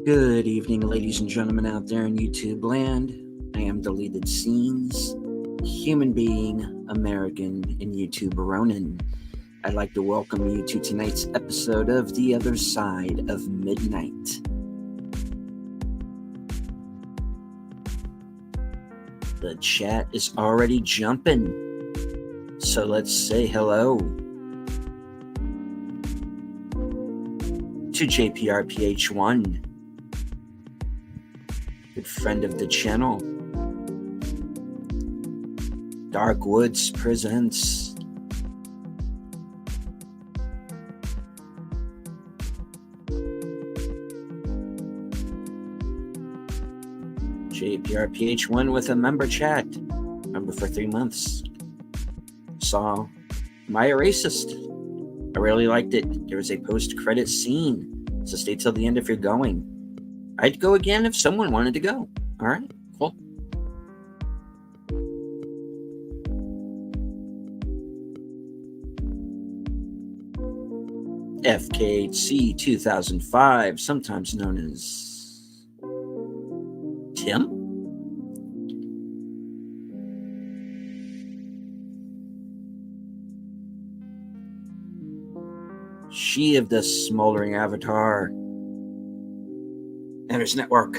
Good evening, ladies and gentlemen out there in YouTube land. I am Deleted Scenes, human being, American, and YouTuber Ronin. I'd like to welcome you to tonight's episode of The Other Side of Midnight. The chat is already jumping, so let's say hello to JPRPH1. Good friend of the channel. Dark Woods presents JPRPH1 with a member chat. Member for 3 months. Saw Maya Racist. I really liked it. There was a post-credit scene, so stay till the end if you're going. I'd go again if someone wanted to go. All right, cool. FKHC 2005, sometimes known as Tim? She of the smoldering avatar. Enters network.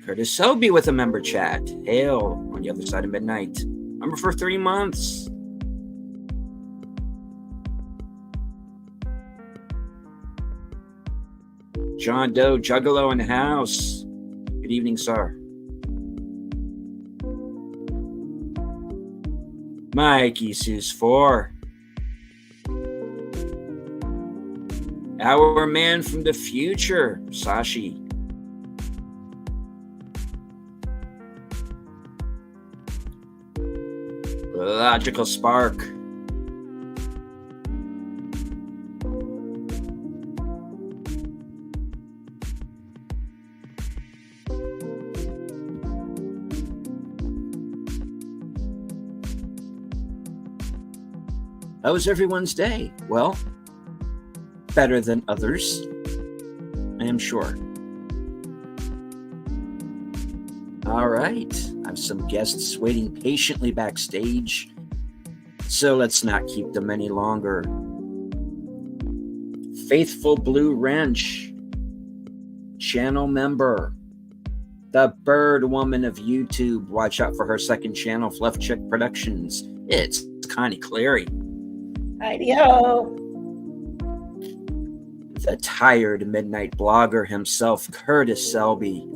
Curtis Sobey with a member chat. Hail on the other side of midnight. Member for 3 months. John Doe Juggalo in the house. Good evening, sir. Mikey Seuss 4. Our man from the future, Sashi. Logical Spark. How was everyone's day? Well, better than others, I am sure. All right, I have some guests waiting patiently backstage, so let's not keep them any longer. Faithful Blue Wrench, channel member, the Bird Woman of YouTube. Watch out for her second channel, Fluff Chick Productions. It's Connie Clary. Hi-yo. The tired midnight blogger himself, Curtis Selby.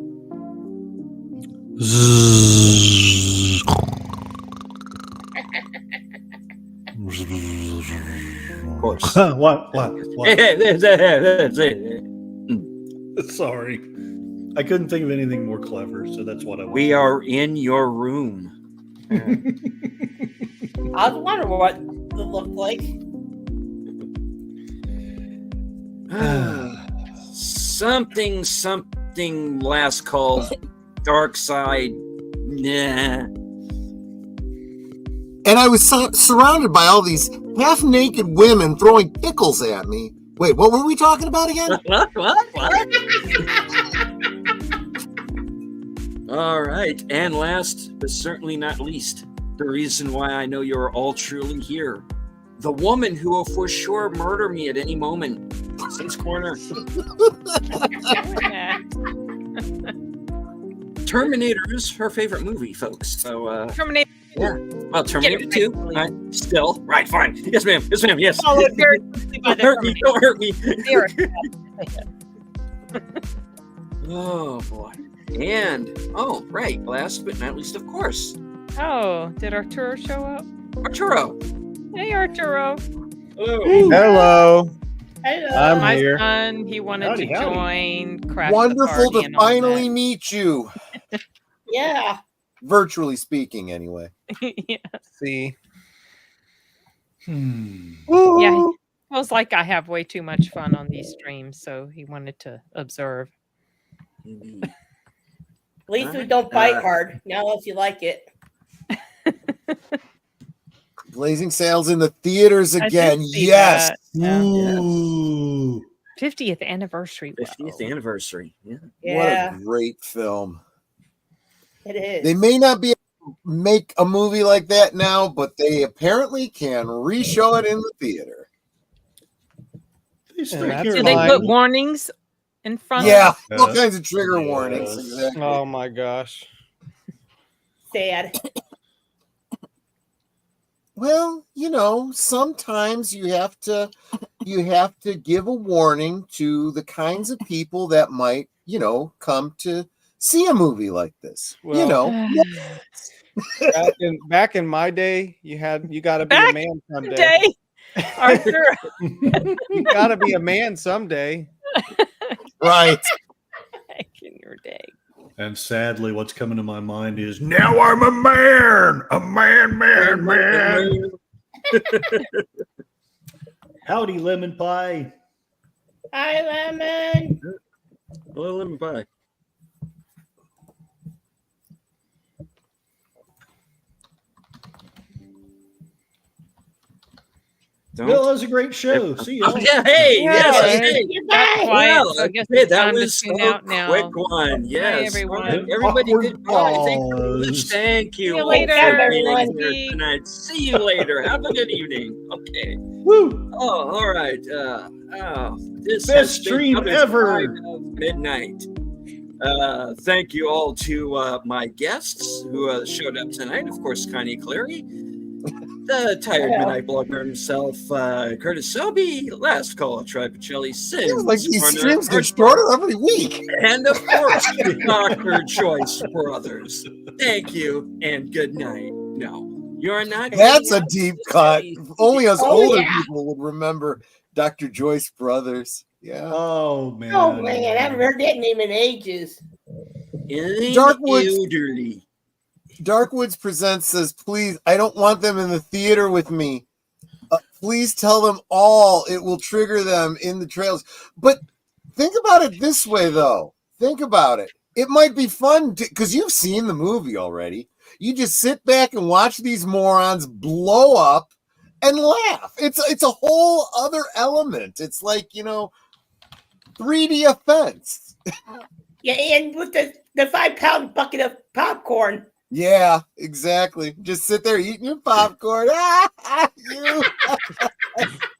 Of course. What? That's it. Sorry. I couldn't think of anything more clever, so that's what I was. We are in your room. I was wondering what it looked like. Something last call. Dark side. Nah. And I was surrounded by all these half-naked women throwing pickles at me. Wait, what were we talking about again? What? All right. And last, but certainly not least, the reason why I know you're all truly here. The woman who will for sure murder me at any moment. Since Corner. Terminator is her favorite movie, folks. So, Terminator. Yeah. Well, Terminator 2. Right. Still. Right, fine. Yes, ma'am. Yes, ma'am. Yes. Oh, Don't hurt me. Don't hurt me. Oh, boy. And, right. Last but not least, of course, Oh, did Arturo show up? Arturo. Hey, Arturo. Hello. Hello. Hello. I'm My here. son, he wanted Howdy, to howdy. join. Crash the Wonderful party to and all finally meet you. Yeah. Virtually speaking, anyway. that. Yeah. See. Yeah, he feels like I have way too much fun on these streams, so he wanted to observe. Indeed. At least we don't bite hard. Now, if you like it. Blazing Saddles in the theaters I did again. see Yes. that. Yeah. Ooh. 50th anniversary. 50th Wow. anniversary. Yeah. Yeah, What a great film. it is. They may not be able to make a movie like that now, but they apparently can re-show it in the theater. They still that's care Do they about put it. warnings in front? Yeah, Yeah. all kinds of trigger Yes. warnings. Exactly. Oh my gosh. Sad. Well, sometimes you have to give a warning to the kinds of people that might, come to see a movie like this. Well, back in my day, you got to be a Back man someday. Day. Arthur. You got to be a man someday. Right. Back in your day. And sadly, what's coming to my mind is now I'm a man, man. Howdy, lemon pie. Hi, Lemon. Hello, lemon pie. Don't. Bill, that was a great show. See you. Oh, yeah, hey, Yeah, yes, right. hey. Got Goodbye. quiet, Well, so I guess okay, it's that time to was tune so out now. quick one. Yes. everyone. Everybody, Awkward goodbye. Thank you very much. pause. Thank you. See you all later, for being everyone. here tonight. See you later. Have a good evening. Okay. Woo! Oh, all right. This Best has been stream Other ever. Side of Midnight. Thank you all to my guests who showed up tonight. Of course, Connie Clary, the tired Hello. midnight blogger himself, Curtis Selby, Last Call, Troy Pacelli, Sims, Seems like these Corner streams get Hardcore, shorter every week. and of course, Dr. Choice Brothers. Thank you and good night. No, you're not. That's getting a out deep this cut. place. Only us Oh, older yeah. people would remember Dr. Joyce Brothers. Yeah. Oh man. Oh, man. I haven't heard that name in ages. In Darkwood's- elderly. Darkwoods Presents says, please, I don't want them in the theater with me. Please tell them all. It will trigger them in the trails. But think about it this way, though. Think about it. It might be fun because you've seen the movie already. You just sit back and watch these morons blow up and laugh. It's a whole other element. It's like, 3D offense. Yeah, and with the 5-pound bucket of popcorn. Yeah, exactly. Just sit there eating your popcorn. You.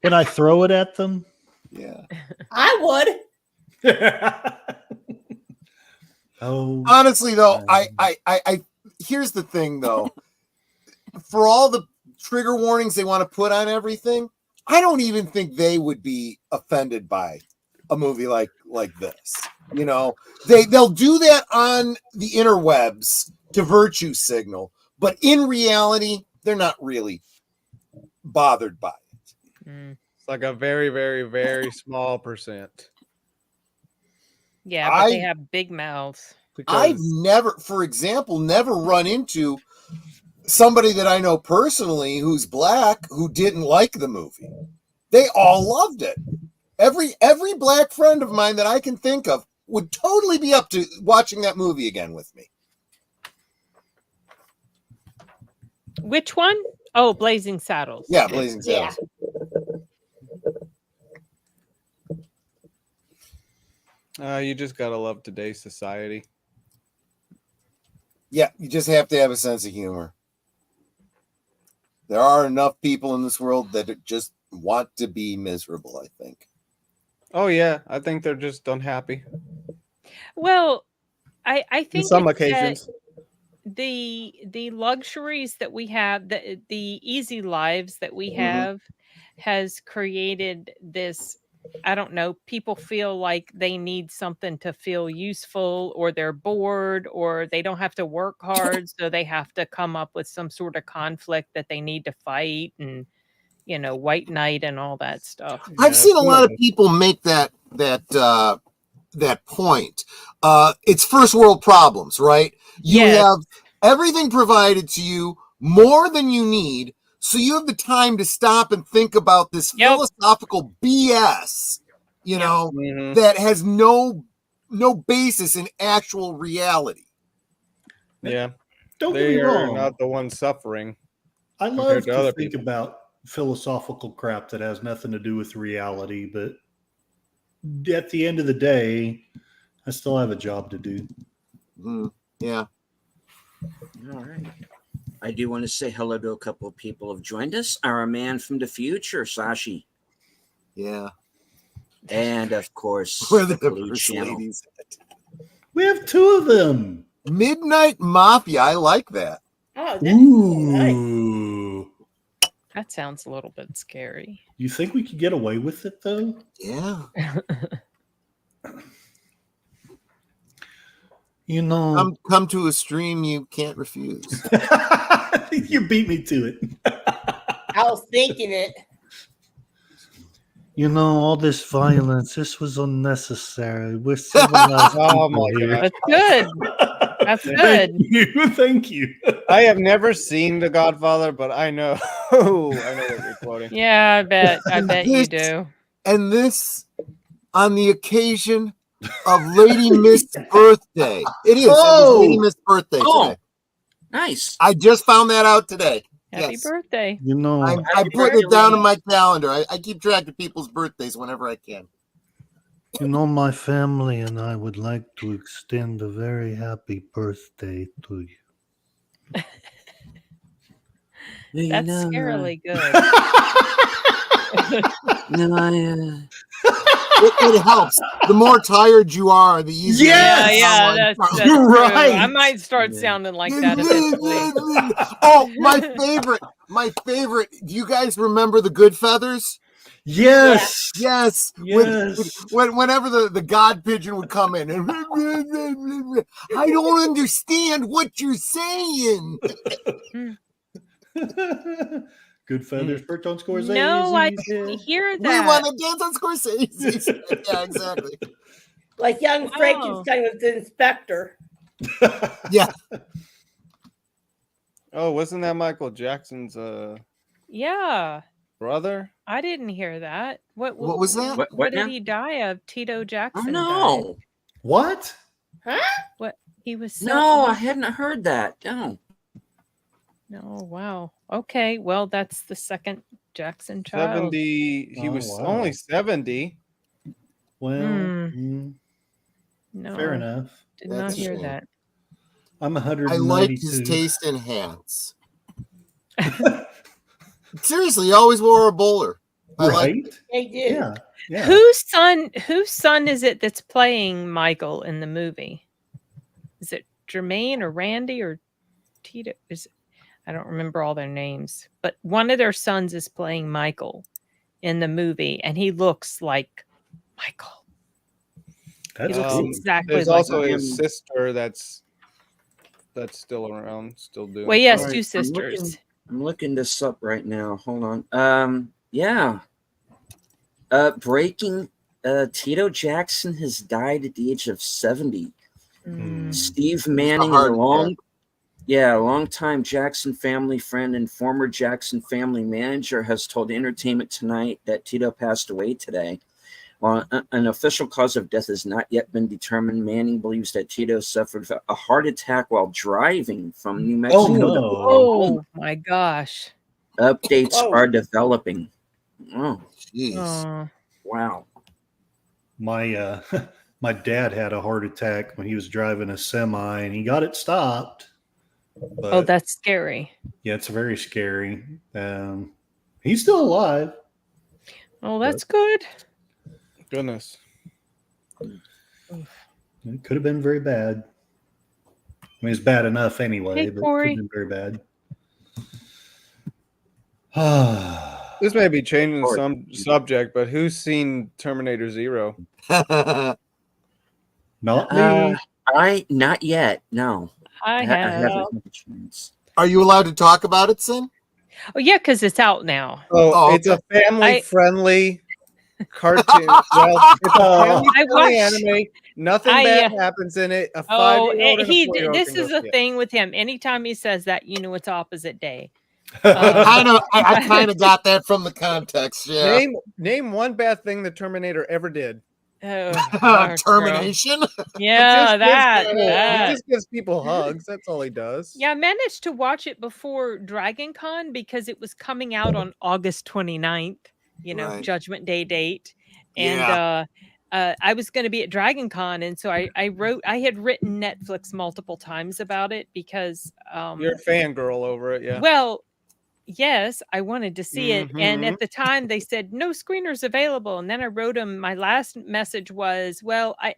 Can I throw it at them? Yeah. I would. Oh. Honestly, though, I here's the thing, though. For all the trigger warnings they want to put on everything, I don't even think they would be offended by a movie like this. They'll do that on the interwebs to virtue signal, but in reality, they're not really bothered by it. Mm. It's like a very, very, very small percent. Yeah, but they I- have big mouths. I've Because never, for example, never run into somebody that I know personally who's black who didn't like the movie. They all loved it. Every black friend of mine that I can think of would totally be up to watching that movie again with me. Which one? Oh, Blazing Saddles. Yeah, Blazing Yeah. Saddles. you just gotta love today's society. Yeah, you just have to have a sense of humor. There are enough people in this world that just want to be miserable, I think. Oh yeah, I think they're just unhappy Well, I on think some it's that occasions. the luxuries that we have, the easy lives that we Mhm. have, has created this. I don't know. People feel like they need something to feel useful, or they're bored, or they don't have to work hard, so they have to come up with some sort of conflict that they need to fight, and white knight and all that stuff. I've Yeah, seen a lot of absolutely. people make that point. It's first world problems, right? You Yes. have everything provided to you, more than you need, so you have the time to stop and think about this Yep. philosophical BS, Mhm. that has no basis in actual reality. Yeah, Don't get they me are wrong. not the ones suffering. I love Compared to to other think people. about philosophical crap that has nothing to do with reality, but at the end of the day, I still have a job to do. Yeah. All right. I do want to say hello to a couple of people who have joined us. Our man from the future, Sashi. Yeah. And of course, Where the Blue first Channel. ladies. We have two of them. Midnight Mafia. I like that. Oh, that's nice. Ooh. That sounds a little bit scary. You think we could get away with it though? Yeah. You know, Come to a stream you can't refuse. you beat me to it. I was thinking it. You know, all this violence, this was unnecessary. We're civilized Oh people my here. God. That's good. That's good. Thank you. Thank you. I have never seen The Godfather, but I know. I know what you're quoting. Yeah, I bet. I bet you do. And this on the occasion of Lady Mist's birthday. It is. It was Lady Mist's birthday Oh. today. Nice. I just found that out today. Happy Yes. birthday. You know, I'm Happy putting it down birthday. in my calendar. I keep track of people's birthdays whenever I can. my family and I would like to extend a very happy birthday to you. That's scarily good. It helps. The more tired you are, the easier. Yes! Yeah, that's You're true. right. I might start sounding like that eventually. Oh, my favorite. My favorite. Do you guys remember the Good Feathers? Yes. Yes. Yes. Whenever the god pigeon would come in and I don't understand what you're saying. Good feathers, perked on Scorsese. No, I didn't hear We that. want to dance on Scorsese. Yeah, exactly. Like young Frankenstein was the inspector. Yeah. Oh, wasn't that Michael Jackson's Yeah, brother? I didn't hear that. What was that? What did now? he die of? Tito Oh Jackson. no. What? died. He was so No, I hadn't heard that. No. Oh wow. Okay, well that's the second Jackson child. 70. He Oh, was wow. only 70. Well, No, fair enough. did That's not a hear shame. that. I'm 192. I like his taste in hats. Seriously, he always wore a bowler. I like Right? They did. Yeah. Yeah. Whose son is it that's playing Michael in the movie? Is it Jermaine or Randy or Tito? I don't remember all their names, but one of their sons is playing Michael in the movie, and he looks like Michael. That's He looks cool. exactly There's like also him. his sister that's still around, still doing. Well, he has All right, two I'm sisters. I'm looking this up right now. Hold on. Yeah. Breaking. Tito Jackson has died at the age of 70. Mm. Steve Manning, hard longtime Jackson family friend and former Jackson family manager, has told Entertainment Tonight that Tito passed away today. While an official cause of death has not yet been determined, Manning believes that Tito suffered a heart attack while driving from New Mexico to no. Oh my gosh! Updates Whoa. are developing. Oh, Jeez. Oh, wow. My my dad had a heart attack when he was driving a semi, and he got it stopped. But oh, that's scary. yeah, it's very scary. He's still alive. Oh, that's good. Goodness. It could have been very bad. I mean, it's bad enough anyway, Hey, but it could Corey. have been very bad. Ah, This may be changing Or- some subject, but who's seen Terminator Zero? not me. Not yet. No, I I have. haven't had a chance. Are you allowed to talk about it, Sin? Oh yeah, because it's out now. Oh, It's a family-friendly cartoon. Well, it's a I family-friendly watched- anime. Nothing I, bad happens in it. A Oh, 5-year-old and a he. 4-year-old This can go is the see it. thing with him. Anytime he says that, you know it's opposite day. I kind of got that from the context. Yeah. Name one bad thing the Terminator ever did. Arturo. Termination. Yeah, that. He just gives people hugs. That's all he does. Yeah, I managed to watch it before Dragon Con because it was coming out on August 29th, Right. Judgment Day date. And Yeah. I was going to be at Dragon Con. And so I had written Netflix multiple times about it because, You're a fangirl over it, yeah. well, yes, I wanted to see it. And Mhm. at the time they said no screeners available. And then I wrote them. My last message was, well, I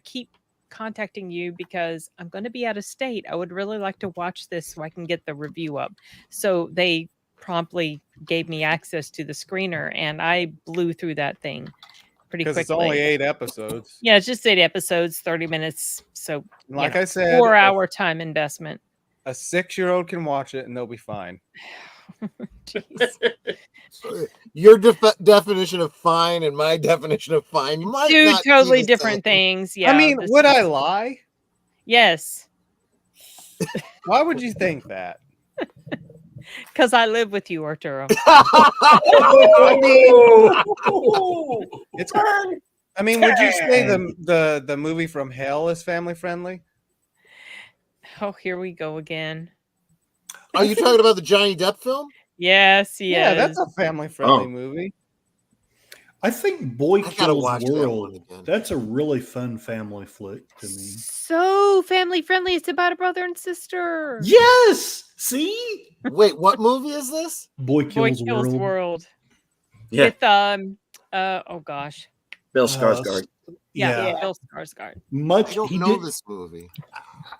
keep contacting you because I'm going to be out of state. I would really like to watch this so I can get the review up. So they promptly gave me access to the screener and I blew through that thing pretty Because quickly. it's only 8 episodes. Yeah, it's just 8 episodes, 30 minutes. So Like I said, 4-hour time investment. a 6-year-old can watch it and they'll be fine. Jeez. Your definition of fine and my definition of fine might Two not be totally the different same. things. Yeah. I mean, would I lie? Yes. Why would you think that? Because I live with you, Arturo. I mean, Ooh, it's. turn. I mean, would you say the movie From Hell is family friendly? Oh, here we go again. Are you talking about the Johnny Depp film? Yes, he Yeah, is. that's a family friendly Oh. movie. I think Boy I gotta Kills watch that World. one again. That's a really fun family flick to me. So family friendly. It's about a brother and sister. Yes. See, Wait, what movie is this? Boy Boy Kills, Kills World. World. Yeah, With oh gosh. Bill Skarsgård. Yeah, Yeah. Bill Skarsgård. I Much. don't He know did. this movie.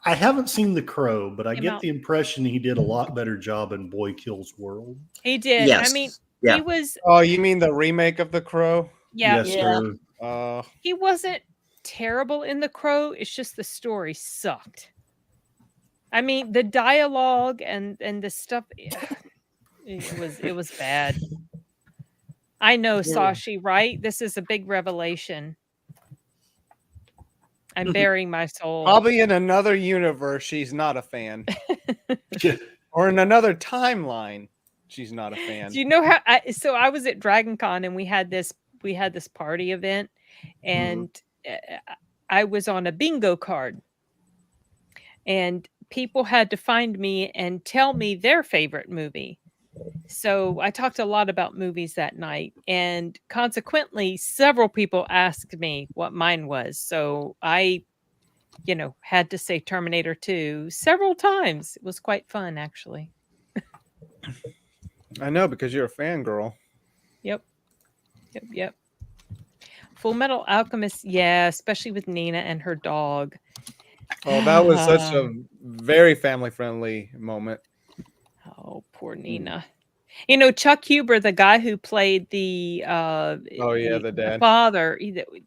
I haven't seen The Crow, but I Came get out. the impression he did a lot better job in Boy Kills World. He did. Yes. I mean, Yeah. he was Oh, you mean the remake of The Crow? yeah, Yes, Yeah. sir. he wasn't terrible in The Crow. It's just the story sucked. I mean, the dialogue and the stuff it was bad. I know, Sashi, right? This is a big revelation. I'm bearing my soul. Probably in another universe, she's not a fan. Or in another timeline, she's not a fan. Do you know how? I was at Dragon Con and we had this party event, and I was on a bingo card, and people had to find me and tell me their favorite movie. So I talked a lot about movies that night, and consequently, several people asked me what mine was. So I, had to say Terminator 2 several times. It was quite fun, actually. I know, because you're a fangirl. Yep. Full Metal Alchemist, yeah, especially with Nina and her dog. Oh, that was such a very family friendly moment. Oh, poor Nina. Chuck Huber, the guy who played the the dad. father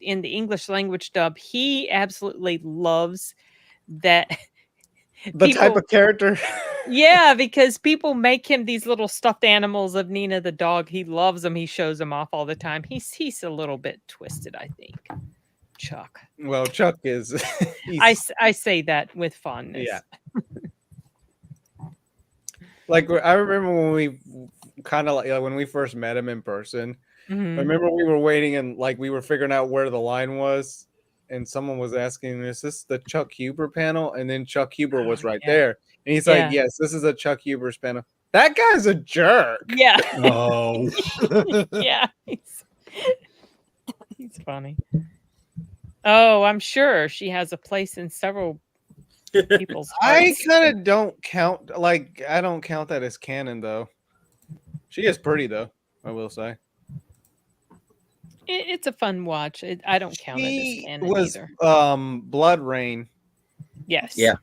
in the English language dub, he absolutely loves that. The type People- of character. Yeah, because people make him these little stuffed animals of Nina the dog. He loves them. He shows them off all the time. He's a little bit twisted, I think. Chuck. Well, Chuck is. I say that with fondness. Yeah. Like, I remember when we kind of when we first met him in person. Mhm. I remember we were waiting and we were figuring out where the line was, and someone was asking, "Is this the Chuck Huber panel?" And then Chuck Huber was right yeah. there, and he's Yeah. like, "Yes, this is a Chuck Huber's panel." That guy's a jerk. Yeah. Oh, Yeah. He's funny. Oh, I'm sure she has a place in several people's I hearts. kind of don't count. I don't count that as canon, though. She is pretty, though. I will say. It's a fun watch. I don't count it as He canon was either. Blood Rain. Yes. Yeah.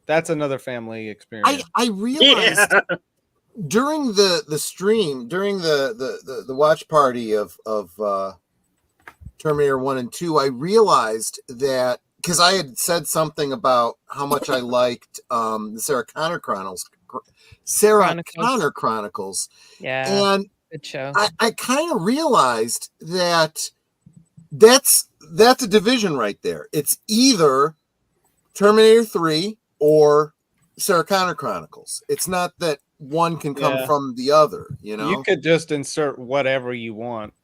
That's another family experience. I realized during the stream, during the watch party of Terminator 1 and 2, I realized that because I had said something about how much I liked the Sarah Connor Chronicles. Yeah. And Good show. I kind of realized that that's a division right there. It's either Terminator 3 or Sarah Connor Chronicles. It's not that one can come Yeah. from the other, you know? You could just insert whatever you want.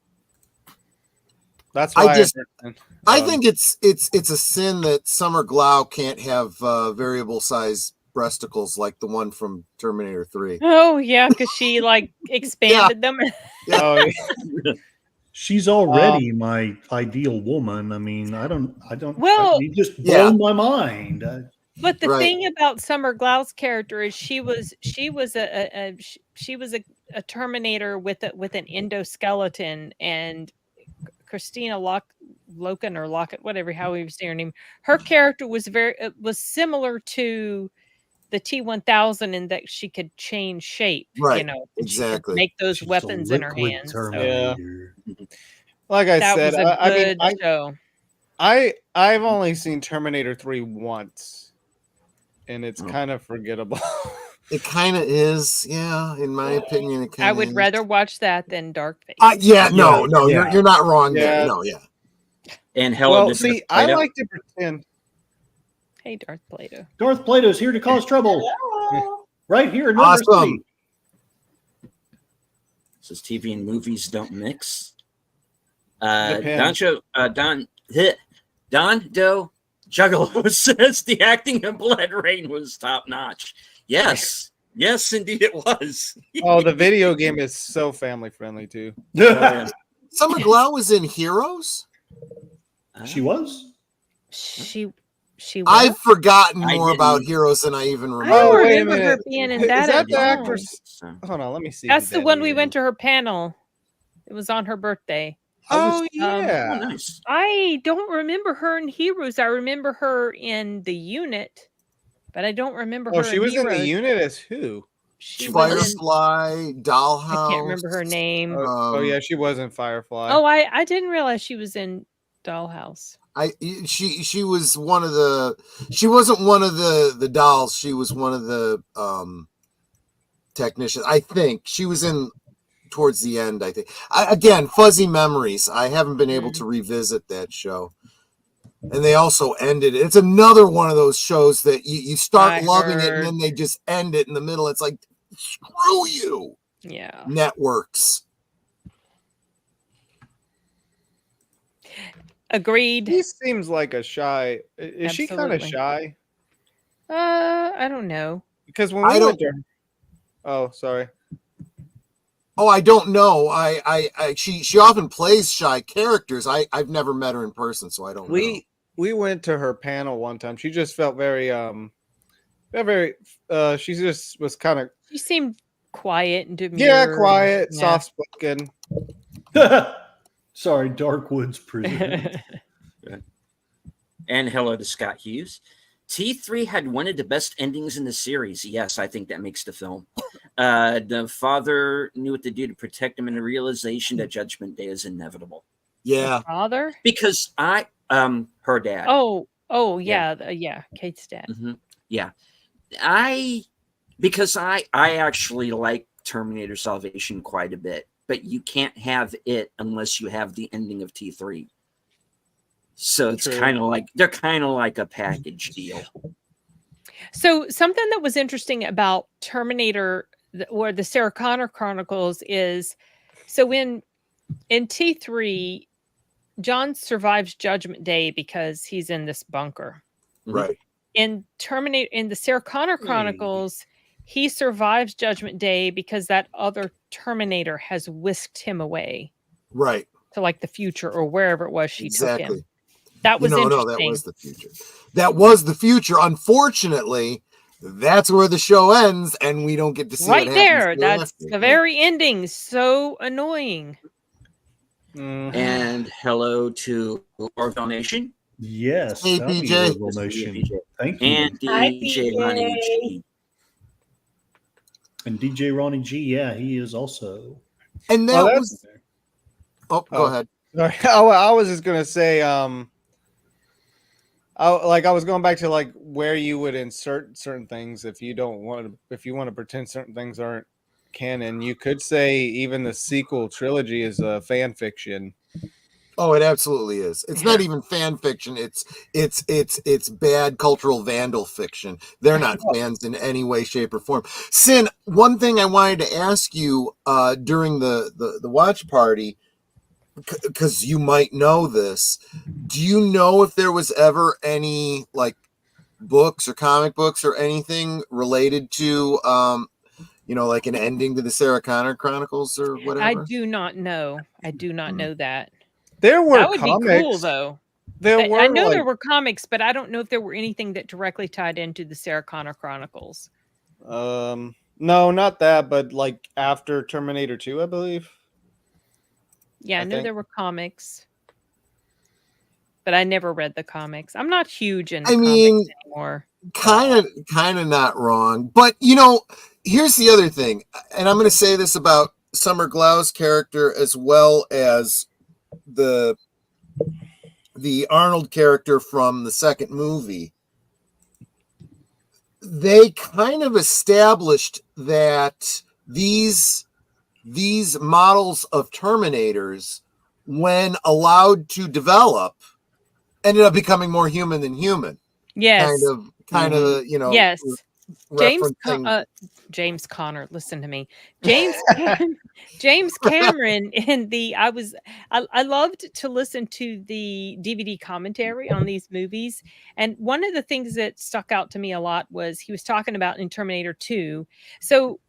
That's I why just- I I think it's a sin that Summer Glau can't have variable size breasticles like the one from Terminator 3. Oh yeah, because she like expanded them. Oh, She's already my ideal woman. I mean, I don't. Well- you just Yeah. blown my mind. But the Right. thing about Summer Glau's character is she was a Terminator with an endoskeleton, and Christina Loken or Lockett, whatever how we say her name, her character was was similar to the T-1000 in that she could change shape. You Right, know, and she could exactly. make those She's a weapons in her liquid hands. So Terminator. like I that said, was a I mean, good show. I've only seen Terminator 3 once, and it's Oh. kind of forgettable. It kind of is, yeah. In my opinion, it kind I of. would rather watch that than Dark Fate. Yeah, no, Yeah, yeah. you're not wrong Yeah. there. No, yeah. And Helen Well, did see, Darth I Plato. like to pretend. Hey, Darth Plato. Darth Plato's here to cause trouble. Right here, number Awesome. 3. Says TV and movies don't mix. Depends. Don Doe Juggalo says the acting in Blood Rain was top notch. Yes, yes, indeed it was. Oh, the video game is so family friendly too. Summer Glau was in Heroes. She was. She was? I've forgotten I more didn't- about Heroes than I even I remember. don't Oh, wait a remember her minute. being in Is that. that at the all. actress? So, Hold on, let me see. That's who the that one we is. went to her panel. It was on her birthday. Oh oh, yeah. nice. I don't remember her in Heroes. I remember her in The Unit, but I don't remember her. Oh, she was in the Heroes. unit as who? She was in, Firefly, Dollhouse. I can't remember her name. Oh yeah, she was in Firefly. Oh, I didn't realize she was in Dollhouse. She was one of the. She wasn't one of the dolls. She was one of the technicians. I think she was in towards the end. I think. Again, fuzzy memories. I haven't been able to revisit that show. And they also ended. It's another one of those shows that you start I loving it, heard. and then they just end it in the middle. It's like, screw you, Yeah. networks. Agreed. He seems like a shy. Is she kind of Absolutely. shy? I don't know. Because when I we don't- went to. Oh, sorry. Oh, I don't know. She often plays shy characters. I've never met her in person, so I don't know. We went to her panel one time. She just felt very she just was kind of She seemed quiet and demure. quiet, Yeah. soft spoken. Sorry, Darkwoods prison. And hello to Scott Hughes. T3 had one of the best endings in the series. Yes, I think that makes the film. The father knew what to do to protect him, and the realization that Judgment Day is inevitable. Yeah, Father? Because her dad. Oh, Yeah. yeah. Kate's dad. Mhm. Yeah. I actually like Terminator Salvation quite a bit, but you can't have it unless you have the ending of T3. So it's True. kind of like they're kind of like a package deal. So something that was interesting about Terminator or the Sarah Connor Chronicles is so in T3, John survives Judgment Day because he's in this bunker. right. In the Sarah Connor Chronicles, he survives Judgment Day because that other Terminator has whisked him away Right. to like the future or wherever it was she took Exactly. him. That was No, interesting. that was the future. That was the future. Unfortunately, that's where the show ends, and we don't get to see right what there. happens That's thereafter. the very ending. So annoying. Mhm. And hello to Orville Nation Yes. Hey, Tommy PJ. Orville Nation. Thank you. and Hi, DJ Ronnie PJ. G. And DJ Ronnie G, yeah, he is also. And that Well, that's- was. Oh, go Oh. ahead. Sorry. I was just gonna say, I was going back to like where you would insert certain things if you want to pretend certain things aren't canon. You could say even the sequel trilogy is a fan fiction. Oh, it absolutely is. It's not even fan fiction. It's bad cultural vandal fiction. They're not fans in any way, shape, or form. Sin, one thing I wanted to ask you during the watch party, because you might know this. Do you know if there was ever any like books or comic books or anything related to like an ending to the Sarah Connor Chronicles or whatever? I do not know. I do not know that. There were That would comics. be cool, though. There were I know like, there were comics, but I don't know if there were anything that directly tied into the Sarah Connor Chronicles. no, not that, but like after Terminator 2, I believe. Yeah, I know think. there were comics, but I never read the comics. I'm not huge into I mean, comics anymore. kind of not wrong, but here's the other thing, and I'm going to say this about Summer Glau's character as well as the Arnold character from the second movie. They kind of established that these models of Terminators, when allowed to develop, ended up becoming more human than human. Yes. Kind of, Yes. referencing. James Connor, listen to me. James Cameron in the I loved to listen to the DVD commentary on these movies, and one of the things that stuck out to me a lot was he was talking about in Terminator 2. So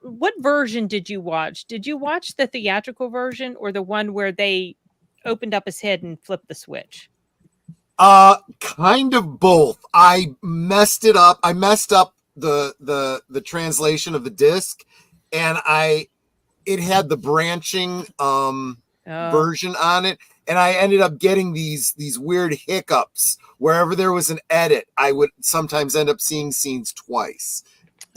what version did you watch? Did you watch the theatrical version or the one where they opened up his head and flipped the switch? Kind of both. I messed it up. I messed up the translation of the disc, and it had the branching version on it, and I ended up getting these weird hiccups wherever there was an edit. I would sometimes end up seeing scenes twice,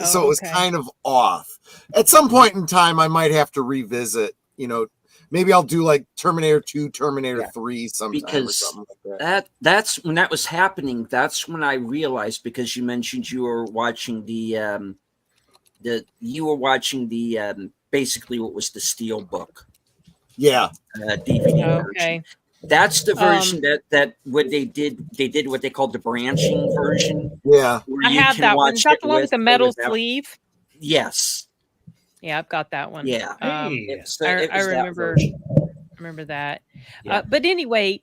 so it was kind of off. At some point in time, I might have to revisit. Maybe I'll do like Terminator 2, Terminator 3 sometime because or something like that. That's when that was happening. That's when I realized, because you mentioned you were watching basically what was the Steel Book. Yeah. DVD version. Okay. That's the version that what they did what they called the branching version. Yeah. I have that one. Is that the one with the metal sleeve? Yes. Yeah, I've got that one. Yeah. I remember that. Yeah. But anyway,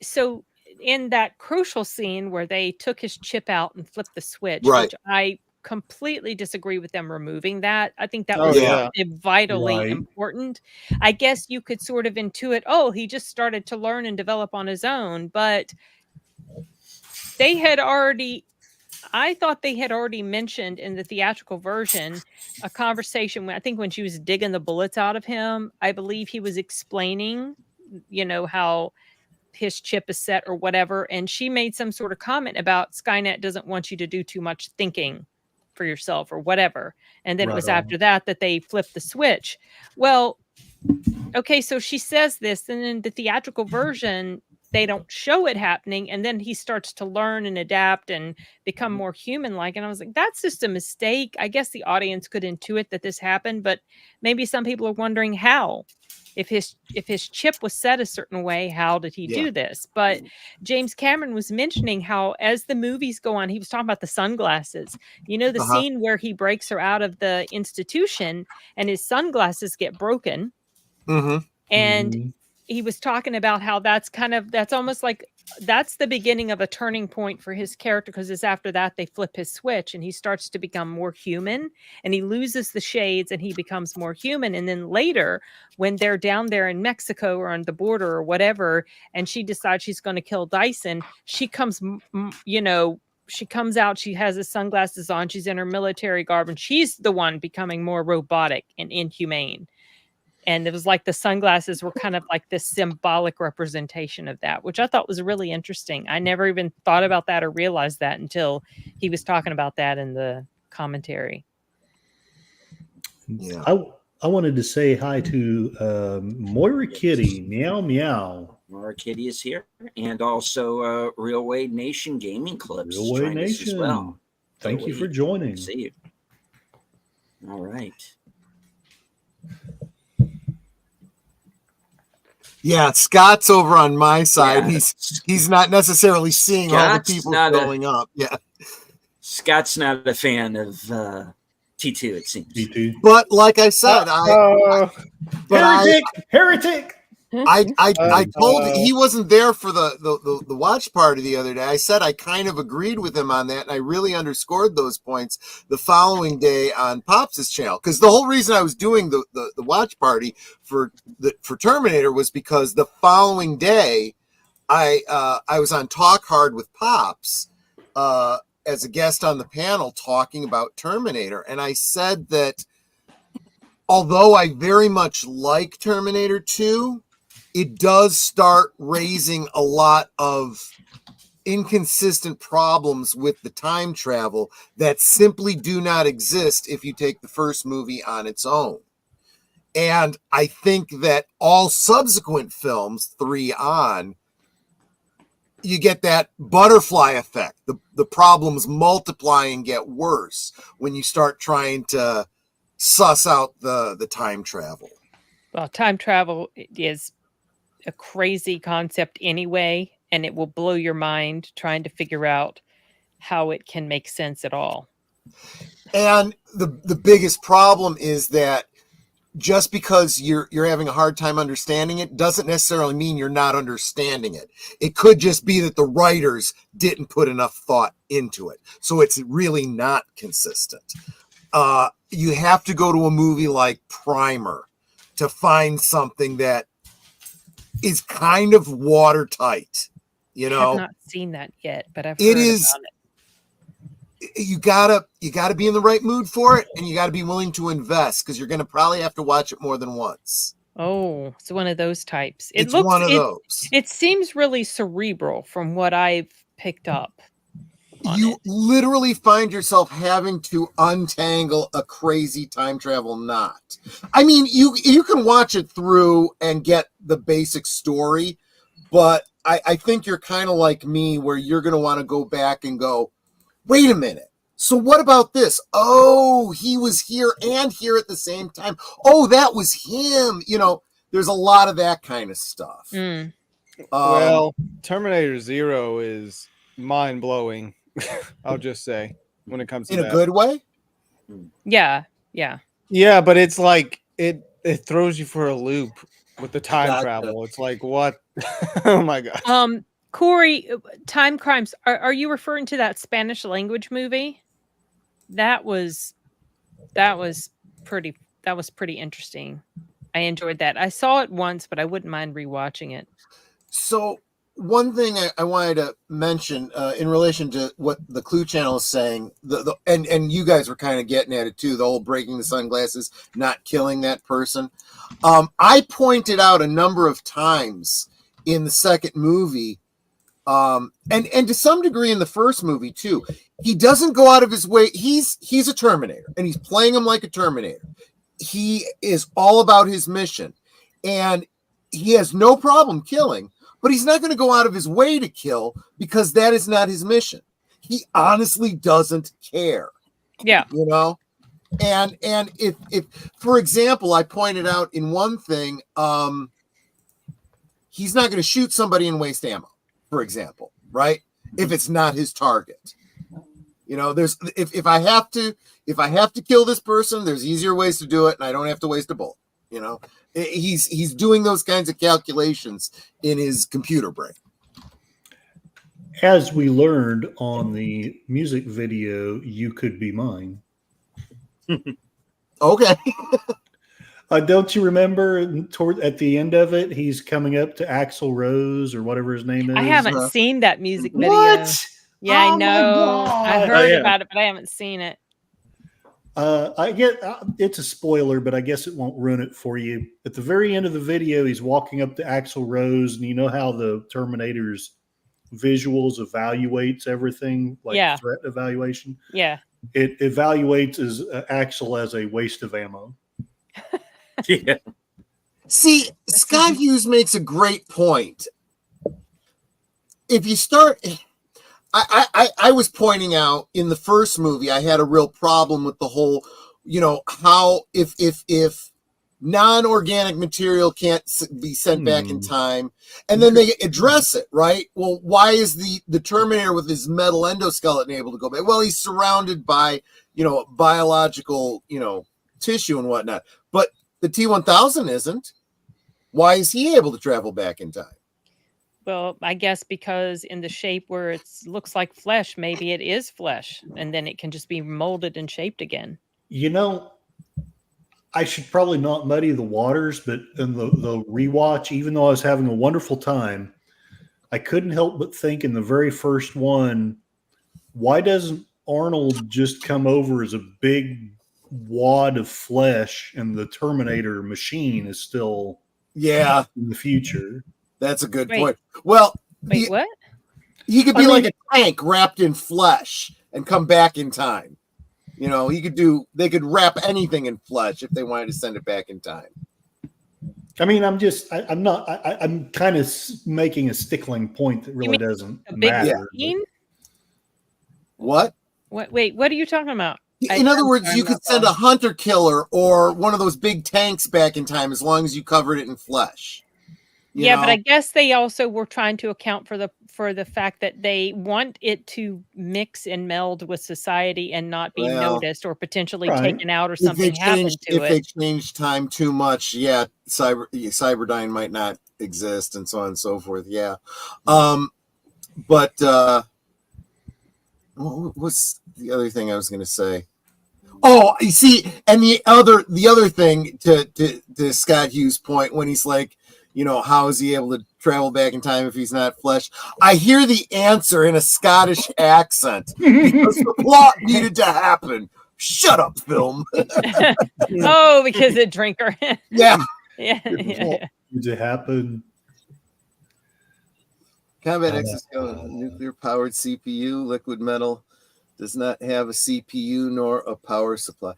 so in that crucial scene where they took his chip out and flipped the switch, Right. which I completely disagree with them removing that. I think that Oh, was yeah. vitally Right. important. I guess you could sort of intuit, oh, he just started to learn and develop on his own, but I thought they had already mentioned in the theatrical version a conversation when she was digging the bullets out of him. I believe he was explaining, how his chip is set or whatever. And she made some sort of comment about Skynet doesn't want you to do too much thinking for yourself or whatever. And then it was Right on. after that they flipped the switch. Well, okay, so she says this, and in the theatrical version, they don't show it happening, and then he starts to learn and adapt and become more human-like. And I was like, that's just a mistake. I guess the audience could intuit that this happened, but maybe some people are wondering how. If his chip was set a certain way, how did he do this? But James Cameron was mentioning how as the movies go on, he was talking about the sunglasses. The scene where he breaks her out of the institution and his sunglasses get broken. Mm-hmm. And he was talking about how that's almost like that's the beginning of a turning point for his character, because it's after that they flip his switch and he starts to become more human and he loses the shades and he becomes more human. And then later, when they're down there in Mexico or on the border or whatever, and she decides she's going to kill Dyson, she comes, she comes out, she has his sunglasses on, she's in her military garb, and she's the one becoming more robotic and inhumane. And it was like the sunglasses were kind of like this symbolic representation of that, which I thought was really interesting. I never even thought about that or realized that until he was talking about that in the commentary. Yeah. I wanted to say hi to Moira Kitty, meow meow. Moira Kitty is here, and also Realway Nation Gaming Clubs. Realway joined us Nation. as well. Thank you for Good joining. to see you. All right. Yeah, Scott's over on my side. Yeah. He's not necessarily seeing all the Scott's people not showing up. Yeah, Scott's not a fan of T2, it seems. Me too. but like I said, Heretic! Heretic! I told he wasn't there for the watch party the other day. I said I kind of agreed with him on that, and I really underscored those points the following day on Pops' channel. Because the whole reason I was doing the watch party for Terminator was because the following day I was on Talk Hard with Pops as a guest on the panel talking about Terminator, and I said that although I very much like Terminator 2, it does start raising a lot of inconsistent problems with the time travel that simply do not exist if you take the first movie on its own. And I think that all subsequent films, 3 on, you get that butterfly effect. The problems multiply and get worse when you start trying to suss out the time travel. Well, time travel is a crazy concept anyway, and it will blow your mind trying to figure out how it can make sense at all. And the biggest problem is that just because you're having a hard time understanding it doesn't necessarily mean you're not understanding it. It could just be that the writers didn't put enough thought into it. So it's really not consistent. You have to go to a movie like Primer to find something that is kind of watertight, you I know. have not seen that yet, but I've It heard is. about it. You gotta be in the right mood for it, and you gotta be willing to invest because you're gonna probably have to watch it more than once. Oh, it's one of those types. It's one of those. It seems really cerebral from what I've picked up. You literally find yourself having to untangle a crazy time travel knot. I mean, you can watch it through and get the basic story, but I think you're kind of like me where you're going to want to go back and go, wait a minute. So what about this? Oh, he was here and here at the same time. Oh, that was him. You know, there's a lot of that kind of stuff. Mm. Well, Terminator Zero is mind blowing. I'll just say when it comes to in a that. good way. Yeah. Yeah, but it's like it throws you for a loop with the time Gotcha. travel. It's like what? Oh my god. Corey, Time Crimes. Are you referring to that Spanish language movie? That was pretty interesting. I enjoyed that. I saw it once, but I wouldn't mind rewatching it. So one thing I wanted to mention in relation to what the Clue Channel is saying, and you guys were kind of getting at it too, the whole breaking the sunglasses, not killing that person. I pointed out a number of times in the second movie, and to some degree in the first movie too, he doesn't go out of his way. He's a Terminator, and he's playing him like a Terminator. He is all about his mission, and he has no problem killing. But he's not going to go out of his way to kill because that is not his mission. He honestly doesn't care. Yeah. You know? And if for example, I pointed out in one thing, he's not going to shoot somebody and waste ammo, for example, right? If it's not his target. You know, there's if I have to kill this person, there's easier ways to do it, and I don't have to waste a bullet, you know. He's doing those kinds of calculations in his computer brain. As we learned on the music video, "You Could Be Mine." Okay. Don't you remember at the end of it, he's coming up to Axl Rose or whatever his name is? I haven't seen that music video. What? Yeah, Oh I my know. I God. heard yeah. about it, but I haven't seen it. I get it's a spoiler, but I guess it won't ruin it for you. At the very end of the video, he's walking up to Axl Rose, and you know how the Terminator's visuals evaluates everything, like Yeah. threat evaluation. Yeah. It evaluates as Axl as a waste of ammo. Yeah. See, Scott Hughes makes a great point. If you start, I was pointing out in the first movie, I had a real problem with the whole, you know, how if non-organic material can't be sent back in time, and then they address it, right? Well, why is the Terminator with his metal endoskeleton able to go back? Well, he's surrounded by, you know, biological, you know, tissue and whatnot, but the T-1000 isn't. Why is he able to travel back in time? Well, I guess because in the shape where it looks like flesh, maybe it is flesh, and then it can just be molded and shaped again. You know, I should probably not muddy the waters, but in the rewatch, even though I was having a wonderful time, I couldn't help but think in the very first one, why doesn't Arnold just come over as a big wad of flesh and the Terminator machine is still Yeah, in the future? that's a good Wait. point. Well, Wait, what? he could be I like mean- a tank wrapped in flesh and come back in time. You know, they could wrap anything in flesh if they wanted to send it back in time. I mean, I'm kind of making a stickling point that really mean doesn't A big matter. machine? What? What? Wait, what are you talking about? In other words, I'm you not could send a following. hunter killer or one of those big tanks back in time as long as you covered it in flesh. You Yeah, but know? I guess they also were trying to account for the fact that they want it to mix and meld with society and not be Well, noticed or potentially right. taken out or something happened to if they it. change time too much, yeah, Cyberdyne might not exist and so on and so forth. Yeah. But what's the other thing I was going to say? Oh, you see, and the other thing to Scott Hughes' point when he's like, you know, how is he able to travel back in time if he's not flesh? I hear the answer in a Scottish accent because the plot needed to happen. Shut up, film. Oh, because the drinker. Yeah. yeah. Did it happen? Combat exoskeleton, nuclear powered CPU, liquid metal, does not have a CPU nor a power supply.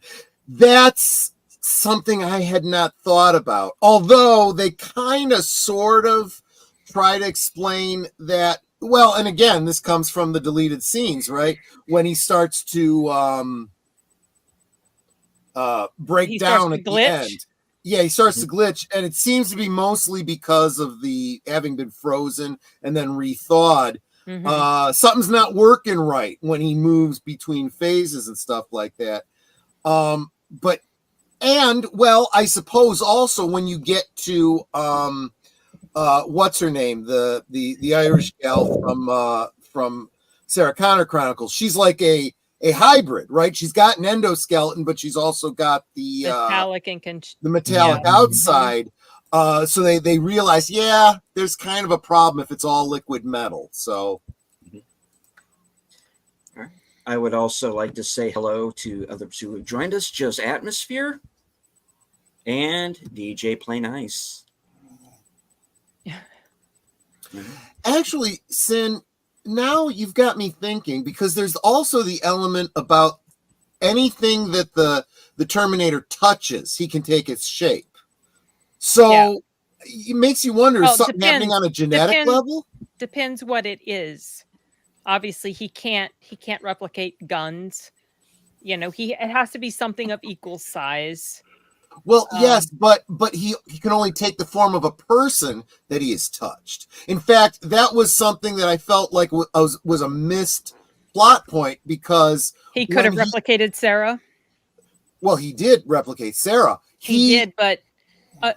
That's something I had not thought about. Although they kind of sort of try to explain that. Well, and again, this comes from the deleted scenes, right? When he starts to break He starts down to at the glitch? end. Yeah, he starts to glitch, and it seems to be mostly because of the having been frozen and then rethawed. Mhm. Something's not working right when he moves between phases and stuff like that. But I suppose also when you get to what's her name, the Irish gal from Sarah Connor Chronicles, she's like a hybrid, right? She's got an endoskeleton, but she's also got the Metallic and the metallic Yeah. outside. So they realize, yeah, there's kind of a problem if it's all liquid metal. So I would also like to say hello to others who have joined us: Joe's Atmosphere and DJ Plain Ice. actually, Sin, now you've got me thinking, because there's also the element about anything that the Terminator touches, he can take its shape. So Yeah. it makes you wonder, is Well, something happening on a genetic depends. level? Depends what it is. Obviously, he can't replicate guns. You know, it has to be something of equal size. Well, Um, yes, but he can only take the form of a person that he has touched. In fact, that was something that I felt like was a missed plot point, because He could have when replicated Sarah. well, he did replicate Sarah. He did, but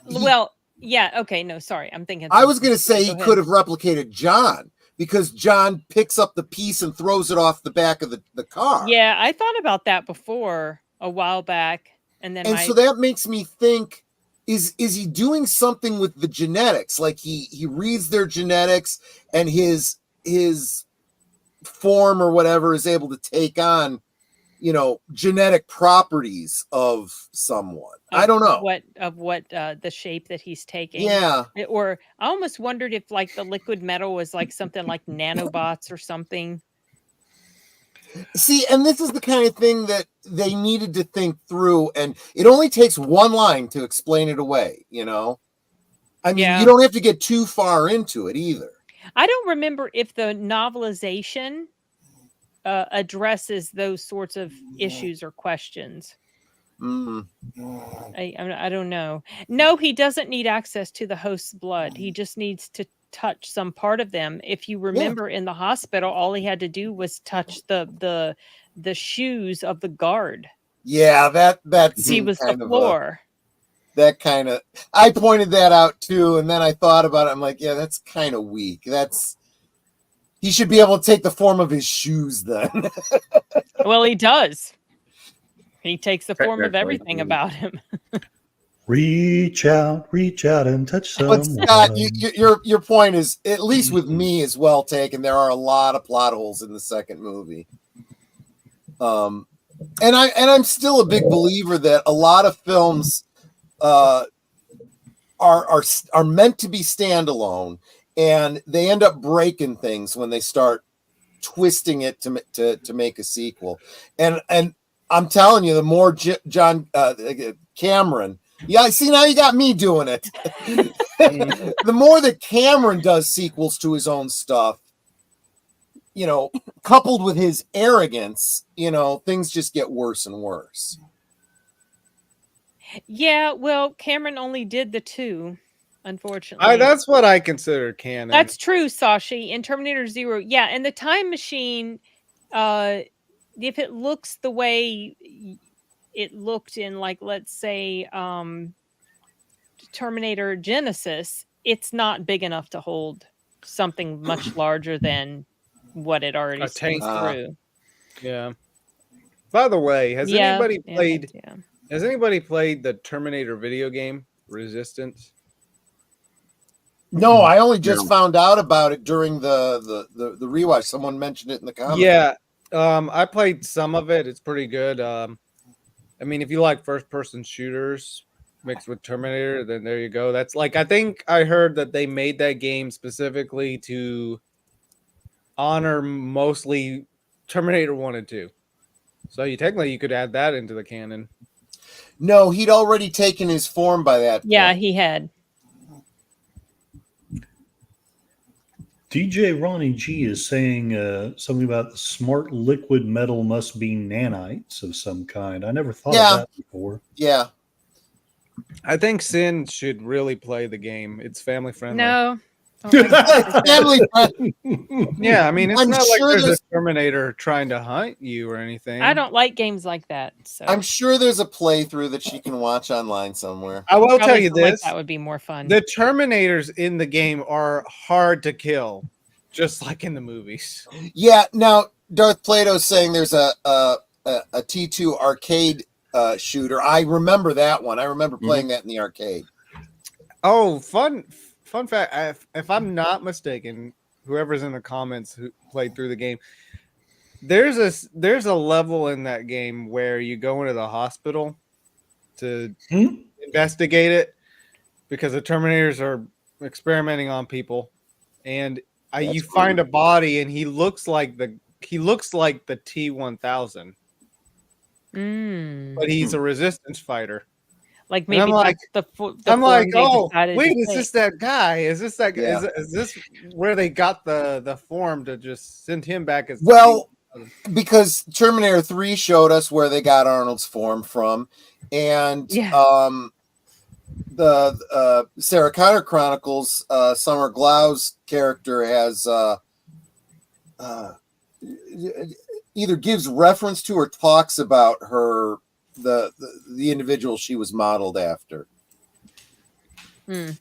well, yeah, okay, no, sorry, I'm thinking. I was going to say Go he ahead. could have replicated John, because John picks up the piece and throws it off the back of the car. Yeah, I thought about that before a while back, and then And so that makes me think, is he doing something with the genetics? Like he reads their genetics, and his form or whatever is able to take on, you know, genetic properties of someone. I don't know. what the shape that he's taking. Yeah. Or I almost wondered if like the liquid metal was like something like nanobots or something. See, and this is the kind of thing that they needed to think through, and it only takes one line to explain it away, you know? I mean, Yeah. you don't have to get too far into it either. I don't remember if the novelization addresses those sorts of issues or questions. Mm. I don't know. No, he doesn't need access to the host's blood. He just needs to touch some part of them. If you remember in the hospital, all he had to do was touch the shoes of the guard. Yeah, that He seemed was the kind of floor. that kind of, I pointed that out too, and then I thought about it. I'm like, yeah, that's kind of weak. He should be able to take the form of his shoes then. Well, he does. He takes the Right, form of right, everything right. about him. Reach out and touch But someone. Scott, your point is, at least with me, is well taken. There are a lot of plot holes in the second movie. And I'm still a big believer that a lot of films are meant to be standalone, and they end up breaking things when they start twisting it to make a sequel. And I'm telling you, the more John Cameron, yeah, see, now you got me doing it. The more that Cameron does sequels to his own stuff, coupled with his arrogance, things just get worse and worse. Yeah, well, Cameron only did the 2, unfortunately. That's what I consider canon. That's true, Sashi. In Terminator Zero, yeah, and the Time Machine, if it looks the way it looked in, like, let's say, Terminator Genesis, it's not big enough to hold something much larger than what it already A seen tank. through. Yeah. By the way, has anybody played? Yeah. Has anybody played the Terminator video game Resistance? No, I only just No. found out about it during the rewatch. Someone mentioned it in the comments. Yeah, I played some of it. It's pretty good. I mean, if you like first-person shooters mixed with Terminator, then there you go. That's like, I think I heard that they made that game specifically to honor mostly Terminator 1 and 2. So you could add that into the canon. No, he'd already taken his form by that Yeah, point. he had. DJ Ronnie G is saying something about the smart liquid metal must be nanites of some kind. I never thought Yeah. of that before. Yeah. I think Sin should really play the game. It's family friendly. No. don't think Family friend. Yeah, I mean, it's I'm not sure like there's there's- a Terminator trying to hunt you or anything. I don't like games like that. So I'm sure there's a playthrough that she can watch online somewhere. I will tell probably you something like this. that would be more fun. The Terminators in the game are hard to kill, just like in the movies. Yeah. Now, Darth Plato's saying there's a T2 arcade shooter. I remember that one. I remember playing that in the arcade. Oh, fun fact. If I'm not mistaken, whoever's in the comments who played through the game, there's a level in that game where you go into the hospital to investigate it because the Terminators are experimenting on people, and you find a body, and he looks like the T-1000, but he's a resistance fighter. Like And I'm maybe like- that's the I'm form like, they oh, decided to wait, is take. this that guy? Is this that? Yeah. Is this where they got the form to just send him back as? Well, because Terminator 3 showed us where they got Arnold's form from, and Yeah. the Sarah Connor Chronicles, Summer Glau's character has either gives reference to or talks about her the individual she was modeled after, Hmm.